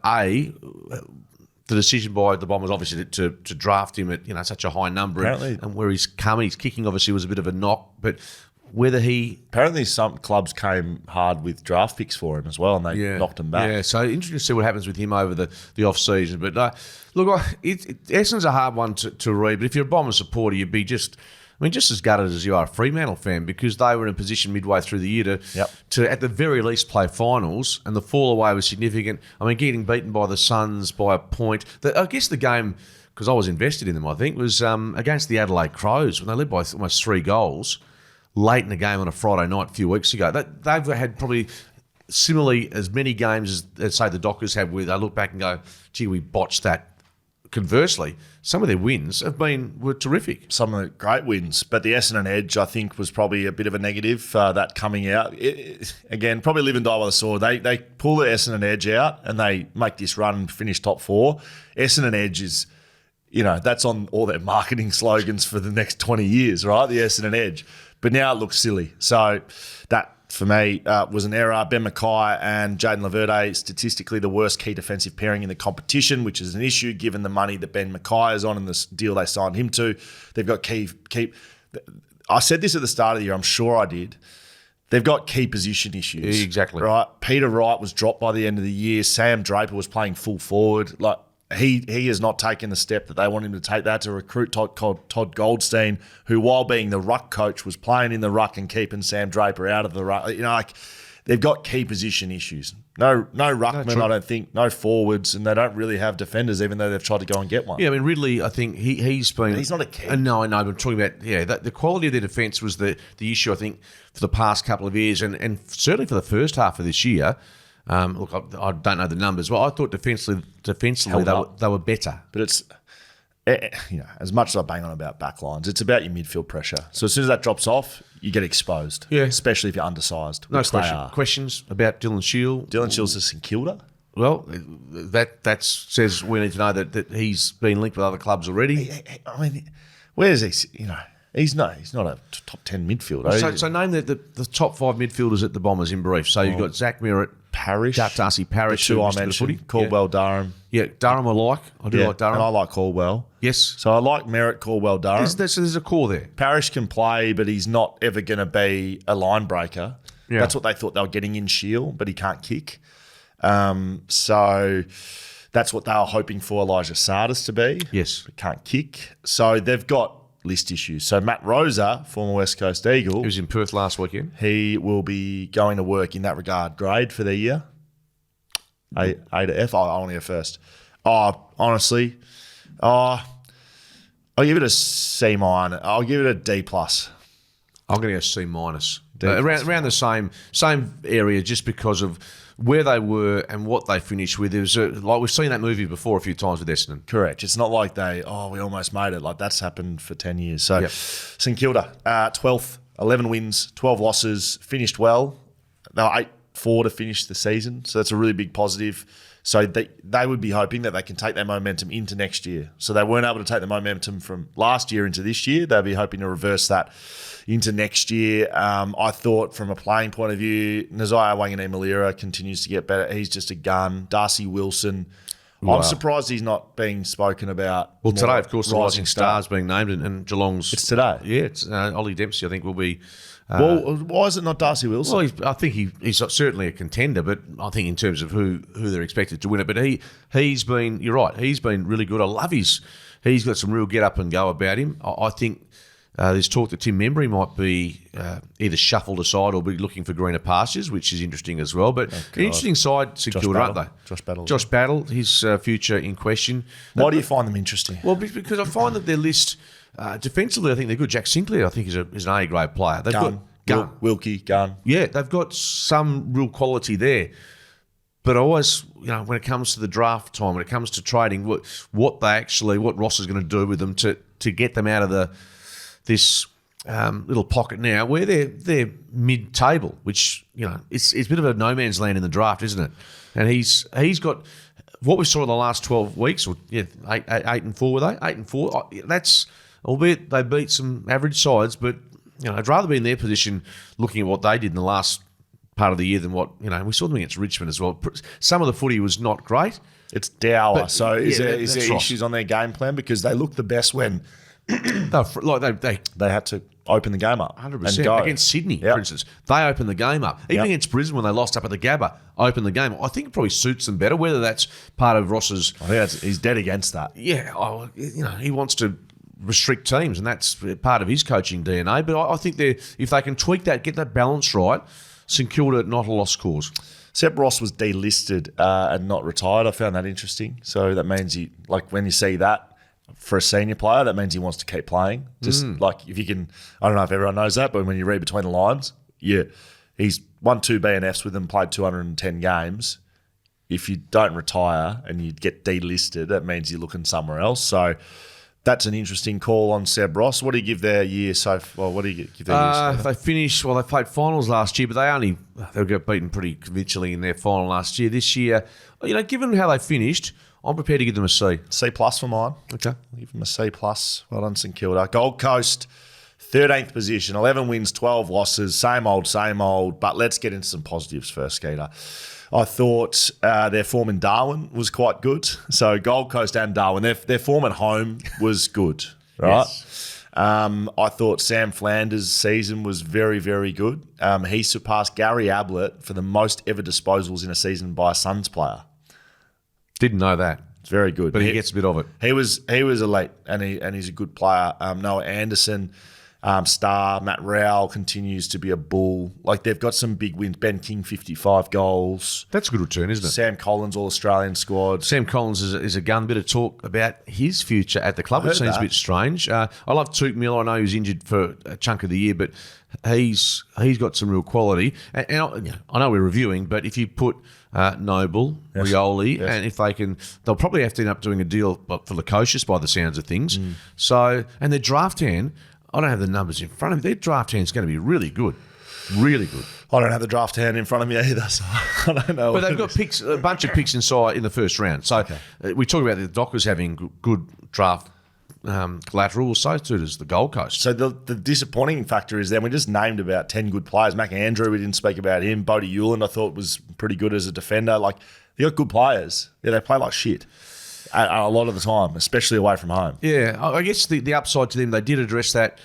the decision by the Bombers, obviously, to draft him at such a high number, apparently, and where he's come, his kicking obviously was a bit of a knock, but whether apparently some clubs came hard with draft picks for him as well, and they knocked him back. Yeah, so interesting to see what happens with him over the off season. But look, Essendon's a hard one to read. But if you're a Bombers supporter, you'd be just as gutted as you are a Fremantle fan, because they were in a position midway through the year to at the very least play finals, and the fall away was significant. I mean, getting beaten by the Suns by a point. I guess the game, because I was invested in them, I think, was against the Adelaide Crows when they led by almost 3 goals late in the game on a Friday night a few weeks ago. They've had probably similarly as many games as say the Dockers have, where they look back and go, gee, we botched that. Conversely, some of their wins were terrific. Some of the great wins, but the Essendon edge, I think, was probably a bit of a negative, that coming out. Again, probably live and die by the sword. They pull the Essendon edge out and they make this run and finish top 4. Essendon edge is, that's on all their marketing slogans for the next 20 years, right? The Essendon edge. But now it looks silly. So that, for me, was an error. Ben Mackay and Jaden Laverde, statistically the worst key defensive pairing in the competition, which is an issue given the money that Ben Mackay is on and the deal they signed him to. They've got key. I said this at the start of the year, I'm sure I did. They've got key position issues. Exactly. Right? Peter Wright was dropped by the end of the year. Sam Draper was playing full forward. Like, he has not taken the step that they want him to take, that to recruit Todd Goldstein, who, while being the ruck coach, was playing in the ruck and keeping Sam Draper out of the ruck. They've got key position issues. No ruckmen, I don't think. No forwards, and they don't really have defenders, even though they've tried to go and get one. Yeah, I mean, Ridley, I think he's been... But he's not a key. No, but I'm talking about, the quality of their defence was the issue, I think, for the past couple of years, and certainly for the first half of this year. Look, I don't know the numbers. Well, I thought defensively they were better. But it's, as much as I bang on about backlines, it's about your midfield pressure. So as soon as that drops off, you get exposed. Yeah. Especially if you're undersized. No question. Questions about Dylan Shield? Dylan Shield's a St Kilda. Well, that says we need to know that he's been linked with other clubs already. I mean, where is he? He's not a top 10 midfielder. So name the top 5 midfielders at the Bombers in brief. So you've got Zach Merritt, Parrish, Darcy Parrish, who I mentioned, Caldwell, Durham. Yeah, Durham I like Durham. And I like Caldwell. Yes. So I like Merritt, Caldwell, Durham. There's a core there. Parrish can play, but he's not ever going to be a line breaker. Yeah. That's what they thought they were getting in Shield, but he can't kick. So that's what they were hoping for Elijah Sardis to be. Yes. But can't kick. So they've got list issues. So Matt Rosa, former West Coast Eagle. He was in Perth last weekend. He will be going to work in that regard. Grade for the year? A to F? Only a first. Honestly, I'll give it a C-. I'll give it a D+. I'm going to go C-. around the same area, just because of where they were and what they finished with. It was like we've seen that movie before a few times with Essendon. Correct. It's not like we almost made it. Like that's happened for 10 years. So St Kilda, 12th, 11 wins, 12 losses, finished well. They were 8-4 to finish the season. So that's a really big positive. So they would be hoping that they can take that momentum into next year. So they weren't able to take the momentum from last year into this year. They'll be hoping to reverse that into next year. I thought from a playing point of view, Nasiah Wanganeen-Malira continues to get better. He's just a gun. Darcy Wilson. Wow. I'm surprised he's not being spoken about. Well, today, of course, the Rising Stars being named and Geelong's... It's today. Yeah, it's Ollie Dempsey, I think, will be... well, why is it not Darcy Wilson? Well, I think he's certainly a contender, but I think in terms of who they're expected to win it. But he's been... You're right, he's been really good. I love he's got some real get up and go about him. I think... there's talk that Tim Membry might be either shuffled aside or be looking for greener pastures, which is interesting as well. But an interesting side, St Kilda, aren't they? Josh Battle, his future in question. Why do you find them interesting? Well, because I find that their list, defensively, I think they're good. Jack Sinclair, I think, is an A-grade player. They've got Gun. Wilkie, Gun. Yeah, they've got some real quality there. But I always, when it comes to the draft time, when it comes to trading, what Ross is going to do with them to get them out of this little pocket now where they're mid-table, which, it's a bit of a no man's land in the draft, isn't it? And he's got what we saw in the last 12 weeks, or 8-4 were they? 8-4. That's, albeit they beat some average sides, but, I'd rather be in their position looking at what they did in the last part of the year than what, we saw them against Richmond as well. Some of the footy was not great. It's dour. So is there issues on their game plan? Because they look the best when... they had to open the game up 100%. Against Sydney, for instance. They opened the game up. Even against Brisbane when they lost up at the Gabba, opened the game up. I think it probably suits them better, whether that's part of Ross's... I think he's dead against that. Yeah, he wants to restrict teams, and that's part of his coaching DNA. But I think if they can tweak that, get that balance right, St Kilda, not a lost cause. Seb Ross was delisted and not retired. I found that interesting. So that means when you see that, for a senior player, that means he wants to keep playing. Just like if you can, I don't know if everyone knows that, but when you read between the lines, he's won 2 BNFs with them, played 210 games. If you don't retire and you get delisted, that means you're looking somewhere else. So that's an interesting call on Seb Ross. What do you give their year so far? What do you give their year? They finished, they played finals last year, but they got beaten pretty convincingly in their final last year. This year, given how they finished, I'm prepared to give them a C. C+ for mine. Okay. I'll give them a C+. Well done, St Kilda. Gold Coast, 13th position, 11 wins, 12 losses. Same old. But let's get into some positives first, Skeeter. I thought their form in Darwin was quite good. So Gold Coast and Darwin, their form at home was good, right? Yes. I thought Sam Flanders' season was very, very good. He surpassed Gary Ablett for the most ever disposals in a season by a Suns player. Didn't know that. It's very good. But he gets a bit of it. He was elite, and he's a good player. Noah Anderson, star. Matt Rowell continues to be a bull. Like, they've got some big wins. Ben King, 55 goals. That's a good return, isn't it? Sam Collins, All-Australian squad. Sam Collins is a gun. Bit of talk about his future at the club, which seems a bit strange. I love Touk Miller. I know he was injured for a chunk of the year, but he's got some real quality. And I know we're reviewing, but if you put Noble, Rioli, and if they can, they'll probably have to end up doing a deal for Lukosius by the sounds of things. So, and their draft hand, I don't have the numbers in front of me. Their draft hand is going to be really good. Really good. I don't have the draft hand in front of me either, so I don't know. But they've got picks, a bunch of picks inside in the first round. So we talk about the Dockers having good draft collateral, so too does the Gold Coast. So the disappointing factor is then we just named about 10 good players. Mac Andrew, we didn't speak about him. Bodie Hewland, I thought, was pretty good as a defender. Like, they got good players. Yeah, they play like shit a lot of the time, especially away from home. Yeah, I guess the upside to them, they did address that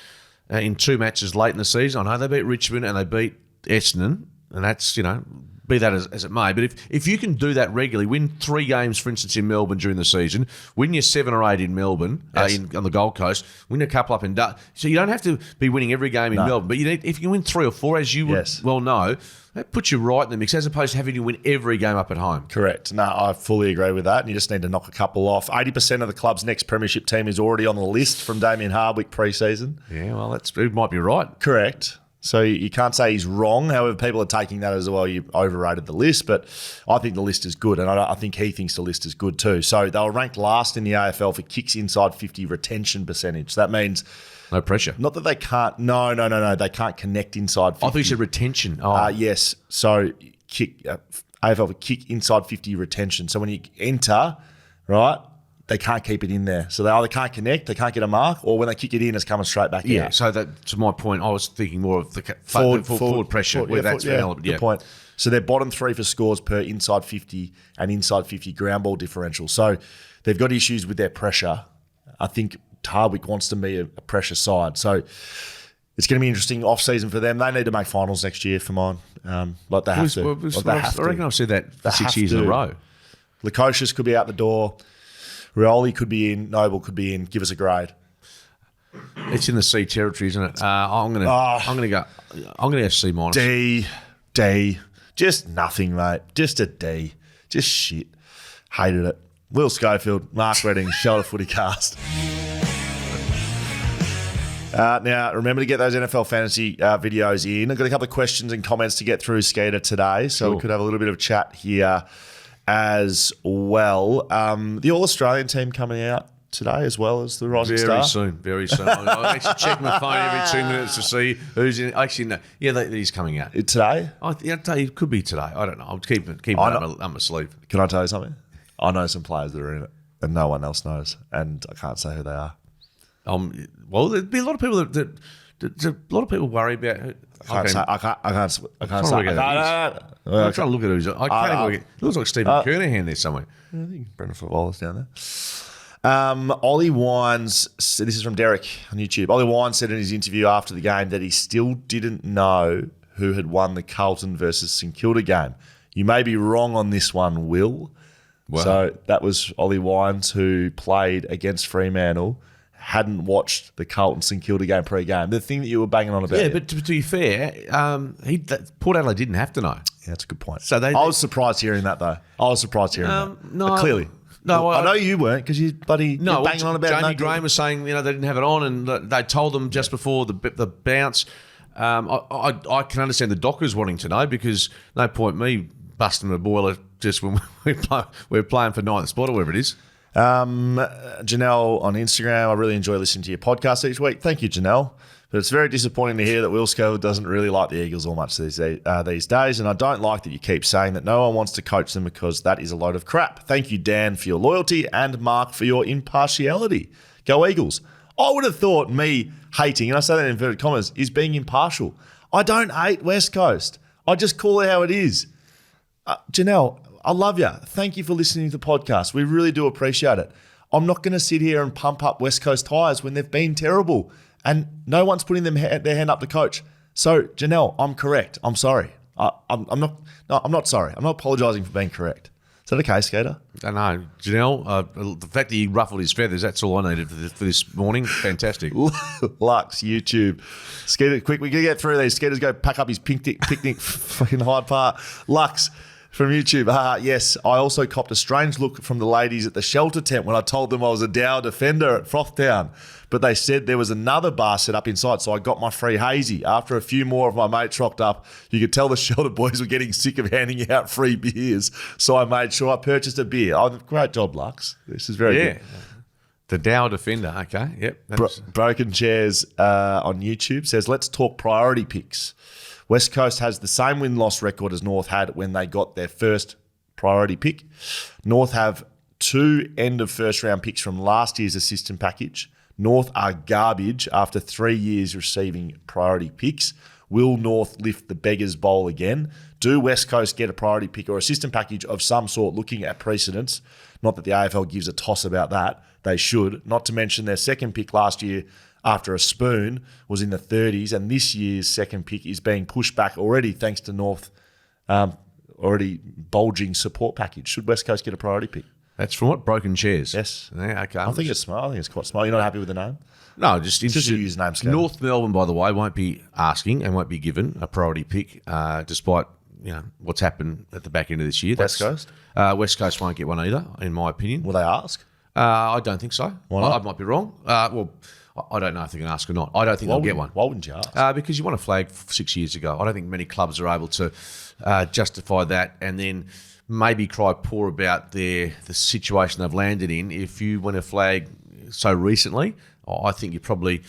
in 2 matches late in the season. I know they beat Richmond and they beat Essendon, and that's, be that as it may. But if you can do that regularly, win 3 games, for instance, in Melbourne during the season, win your 7 or 8 in Melbourne, on the Gold Coast, win a couple up in so you don't have to be winning every game in Melbourne. But if you can win 3 or 4, as you would well know, that puts you right in the mix, as opposed to having to win every game up at home. Correct. No, I fully agree with that. And you just need to knock a couple off. 80% of the club's next premiership team is already on the list from Damien Hardwick pre-season. Yeah, well, it might be right. Correct. So you can't say he's wrong. However, people are taking that as, well, you overrated the list. But I think the list is good, and I think he thinks the list is good too. So they were ranked last in the AFL for kicks inside 50 retention percentage. That means... No pressure. Not that they can't... No. They can't connect inside 50. I thought you said retention. Yes. So AFL for kick inside 50 retention. So when you enter, right... They can't keep it in there. So they either can't connect, they can't get a mark, or when they kick it in, it's coming straight back out. So that, to my point, I was thinking more of the forward pressure. Good point. So they're bottom 3 for scores per inside 50 and inside 50 ground ball differential. So they've got issues with their pressure. I think Hardwick wants to be a pressure side. So it's going to be interesting off-season for them. They need to make finals next year for mine. Like they have to. I reckon I've said that for 6 years in a row. Lukosius could be out the door. Rioli could be in. Noble could be in. Give us a grade. It's in the C territory, isn't it? I'm gonna go C minus. D. Just nothing, mate. Just a D. Just shit. Hated it. Will Schofield, Mark Redding, Shoulder FootyCast. Now, remember to get those NFL fantasy videos in. I've got a couple of questions and comments to get through, Skeeter, today, so we could have a little bit of chat here as well. The All-Australian team coming out today as well as the Rising Star. Very soon. I actually check my phone every 2 minutes to see who's in. Actually, no. Yeah, he's coming out. Today? I'd tell you it could be today. I don't know. I'll keep it up my sleeve. Can I tell you something? I know some players that are in it and no one else knows, and I can't say who they are. Well, there'd be a lot of people that a lot of people worry about. I can't say. I'm trying to look at who's. I can't even. It looks like Stephen Kernahan there somewhere. I think Brendan Wallace down there. Ollie Wines. This is from Derek on YouTube. Ollie Wines said in his interview after the game that he still didn't know who had won the Carlton versus St Kilda game. You may be wrong on this one, Will. Wow. So that was Ollie Wines, who played against Fremantle, hadn't watched the Carlton St Kilda game pre-game. The thing that you were banging on about. Yeah, but to be fair, Port Adelaide didn't have to know. Yeah, that's a good point. So I was surprised hearing that, though. I was surprised hearing that. No, but clearly. No, I know you weren't, because you're banging on about Jamie Graham was saying, they didn't have it on, and they told them just before the bounce. I can understand the Dockers wanting to know, because no point me busting a boiler just when we're playing for ninth spot or whatever it is. Janelle on Instagram, I really enjoy listening to your podcast each week. Thank you, Janelle. But it's very disappointing to hear that Will Schofield doesn't really like the Eagles all much these days, and I don't like that you keep saying that no one wants to coach them, because that is a load of crap. Thank you, Dan, for your loyalty, and Mark for your impartiality. Go Eagles. I would have thought me hating, and I say that in inverted commas, is being impartial. I don't hate West Coast. I just call it how it is. Janelle, I love you. Thank you for listening to the podcast. We really do appreciate it. I'm not going to sit here and pump up West Coast Tigers when they've been terrible, and no one's putting their hand up to coach. So, Janelle, I'm correct. I'm sorry. I'm not sorry. I'm not apologising for being correct. Is that okay, Skater? I know. Janelle, the fact that he ruffled his feathers, that's all I needed for this morning. Fantastic. Lux, YouTube. Skater, quick, we're going to get through these. Skater's go pack up his picnic fucking Hyde Park. Lux. From YouTube, yes, I also copped a strange look from the ladies at the shelter tent when I told them I was a Dow defender at Frothtown. But they said there was another bar set up inside, so I got my free hazy. After a few more of my mates rocked up, you could tell the shelter boys were getting sick of handing out free beers, so I made sure I purchased a beer. Great job, Lux. This is very good. The Dow defender, okay, yep. Broken Chairs on YouTube says, let's talk priority picks. West Coast has the same win-loss record as North had when they got their first priority pick. North have 2 end-of-first-round picks from last year's assistant package. North are garbage after 3 years receiving priority picks. Will North lift the beggars bowl again? Do West Coast get a priority pick or assistant package of some sort looking at precedents? Not that the AFL gives a toss about that. They should. Not to mention their second pick last year after a spoon was in the 30s, and this year's second pick is being pushed back already thanks to North already bulging support package. Should West Coast get a priority pick? That's from what? Broken Chairs? Yes. Yeah, okay. I think it's smart. I think it's quite smart. You're not happy with the name? No, just interested. Just a username. North Melbourne, by the way, won't be asking and won't be given a priority pick, despite what's happened at the back end of this year. West Coast? West Coast won't get one either, in my opinion. Will they ask? I don't think so. Why not? I might be wrong. Well, I don't know if they can ask or not. I don't think they'll get one. Why wouldn't you ask? Because you won a flag 6 years ago. I don't think many clubs are able to justify that and then maybe cry poor about the situation they've landed in. If you win a flag so recently, I think you're probably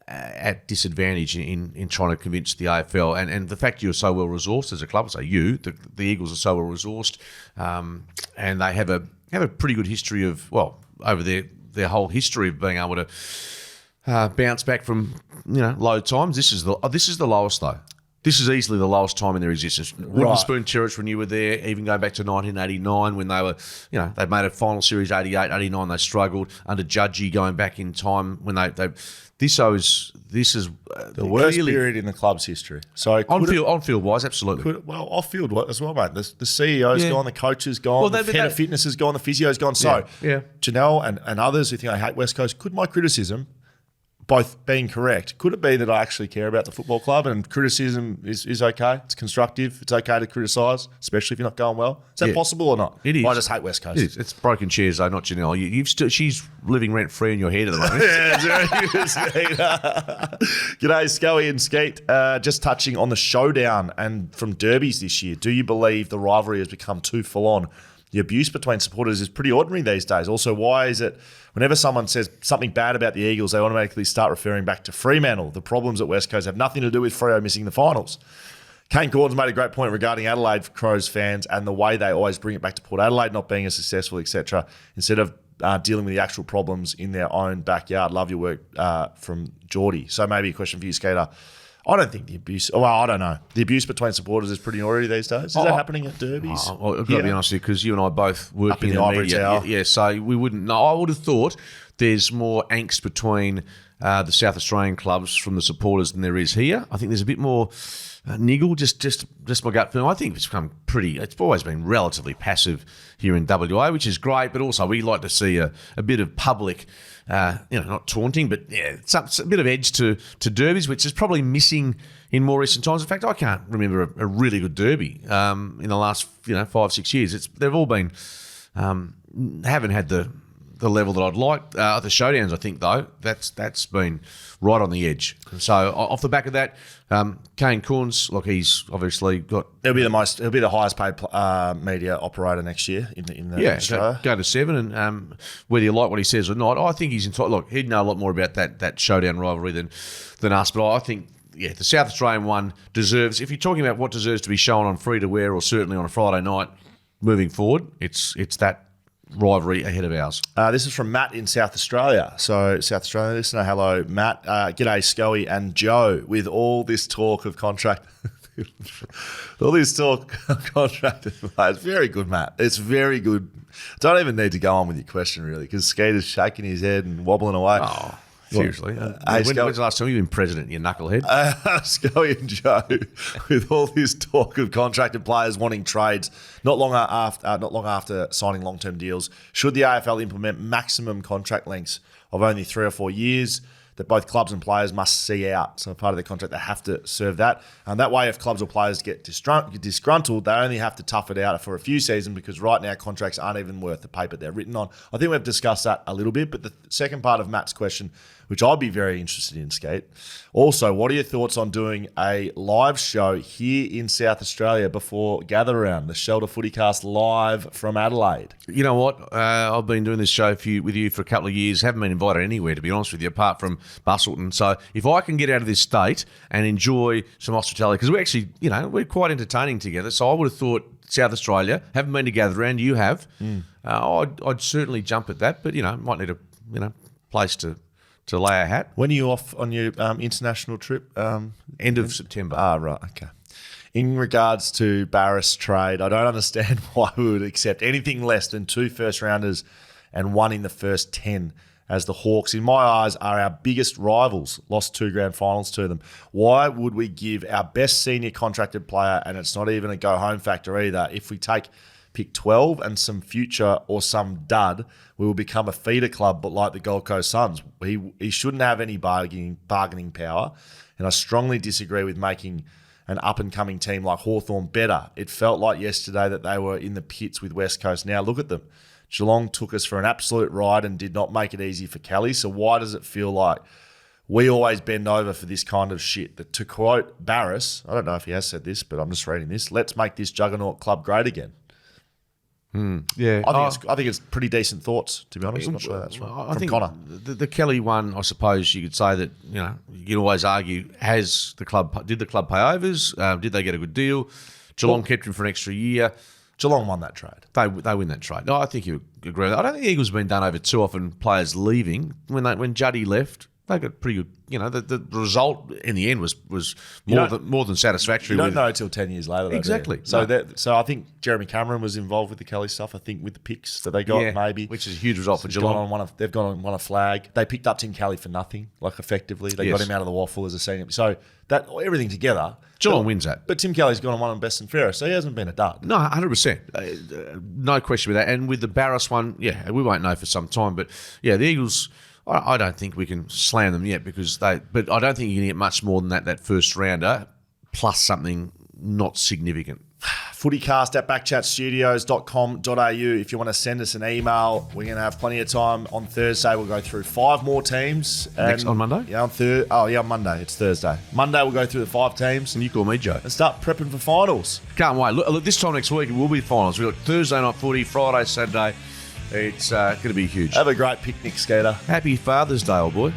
at disadvantage in trying to convince the AFL. And the fact you're so well resourced as a club, the Eagles are so well resourced, and they have a pretty good history of, over their whole history of being able to bounce back from low times. This is the lowest though. This is easily the lowest time in their existence. Wooden Spoon territory when you were there, even going back to 1989 when they were, they made a final series 88, 89. They struggled under Judgy going back in time when this is the worst period in the club's history. So on field wise, absolutely. Off field as well, mate. The CEO's gone, the coach has gone, the head of fitness has gone, the physio's gone. So Janelle and others who think I hate West Coast, could my criticism, both being correct, could it be that I actually care about the football club and criticism is okay? It's constructive. It's okay to criticise, especially if you're not going well. Is that possible or not? It is. I just hate West Coast. It is. It's broken chairs though, not Janelle. She's living rent free in your head at the moment. G'day, Schoey and Skeet. Just touching on the showdown and from derbies this year. Do you believe the rivalry has become too full on? The abuse between supporters is pretty ordinary these days. Also, why is it whenever someone says something bad about the Eagles, they automatically start referring back to Fremantle? The problems at West Coast have nothing to do with Freo missing the finals. Kane Gordon's made a great point regarding Adelaide Crows fans and the way they always bring it back to Port Adelaide not being as successful, etc., instead of dealing with the actual problems in their own backyard. Love your work from Geordie. So maybe a question for you, Skater. I don't think the abuse. Well, I don't know. The abuse between supporters is pretty already these days. Is that happening at derbies? I've got to be honest with you, because you and I both work up in the Ivory media. Tower. Yeah, so we wouldn't know. I would have thought there's more angst between the South Australian clubs from the supporters than there is here. I think there's a bit more niggle. Just my gut feeling. I think it's become pretty. It's always been relatively passive here in WA, which is great. But also, we like to see a bit of public. Not taunting, but it's a bit of edge to derbies, which is probably missing in more recent times. In fact, I can't remember a really good derby in the last 5-6 years. They've all been haven't had the level that I'd like. The showdowns, I think, though, that's been right on the edge. So off the back of that, Kane Corns, look, he's obviously got. He'll be the highest paid media operator next year in Australia. Go to 7, and whether you like what he says or not, I think he's entitled. Look, he'd know a lot more about that showdown rivalry than us. But I think the South Australian one deserves. If you're talking about what deserves to be shown on free to wear or certainly on a Friday night moving forward, it's that rivalry ahead of ours. This is from Matt in South Australia. So, South Australia listener, hello, Matt. G'day, Schoey and Joe. With all this talk of contract, it's very good, Matt. It's very good. Don't even need to go on with your question, really, because Skeeter's shaking his head and wobbling away. Oh, seriously. When's the last time you've been president, you knucklehead? Schoey and Joe, with all this talk of contracted players wanting trades, not long after signing long-term deals, should the AFL implement maximum contract lengths of only 3 or 4 years that both clubs and players must see out? So part of their contract, they have to serve that. And that way, if clubs or players get disgruntled, they only have to tough it out for a few seasons, because right now contracts aren't even worth the paper they're written on. I think we've discussed that a little bit, but the second part of Matt's question, which I'd be very interested in, Skate. Also, what are your thoughts on doing a live show here in South Australia before Gather Round, the Shelter FootyCast live from Adelaide? You know what? I've been doing this show with you for a couple of years. Haven't been invited anywhere, to be honest with you, apart from Busselton. So if I can get out of this state and enjoy some hospitality, because we actually, we're quite entertaining together. So I would have thought South Australia, haven't been to Gather Round, you have. I'd certainly jump at that, but, might need a place to lay a hat. When are you off on your international trip? End of September. Right, okay. In regards to Barris trade, I don't understand why we would accept anything less than 2 first-rounders and 1 in the first 10, as the Hawks, in my eyes, are our biggest rivals, lost 2 grand finals to them. Why would we give our best senior contracted player, and it's not even a go-home factor either, if we pick 12 and some future or some dud, we will become a feeder club, but like the Gold Coast Suns. He shouldn't have any bargaining power, and I strongly disagree with making an up-and-coming team like Hawthorn better. It felt like yesterday that they were in the pits with West Coast. Now look at them. Geelong took us for an absolute ride and did not make it easy for Kelly. So why does it feel like we always bend over for this kind of shit? That, to quote Barris, I don't know if he has said this, but I'm just reading this, let's make this juggernaut club great again. Yeah, I think it's pretty decent thoughts, to be honest. I'm not sure that's right. I think Connor. The Kelly one, I suppose you could say that, you can always argue, did the club pay overs? Did they get a good deal? Geelong kept him for an extra year. Geelong won that trade. They win that trade. No, I think you agree with that. I don't think Eagles have been done over too often, players leaving. When Juddy left, they got pretty good. The result in the end was more than satisfactory. You don't know until 10 years later. Though, exactly. So I think Jeremy Cameron was involved with the Kelly stuff. I think with the picks that they got, maybe, which is a huge result for Geelong. They've gone on won a flag. They picked up Tim Kelly for nothing, effectively. They got him out of the waffle as a senior. So that everything together, Geelong wins that. But Tim Kelly's gone and won on best and fairest, so he hasn't been a dud. No, 100%. No question with that. And with the Barras one, we won't know for some time. But the Eagles, I don't think we can slam them yet but I don't think you can get much more than that first rounder plus something not significant. FootyCast at backchatstudios.com.au. If you want to send us an email, we're going to have plenty of time on Thursday. We'll go through 5 more teams. On Monday? Yeah, on Monday. It's Thursday. Monday we'll go through the 5 teams. And you call me Joe. And start prepping for finals. Can't wait. Look, this time next week it will be finals. We've got Thursday night footy, Friday, Saturday. It's going to be huge. Have a great picnic, Skater. Happy Father's Day, old boy.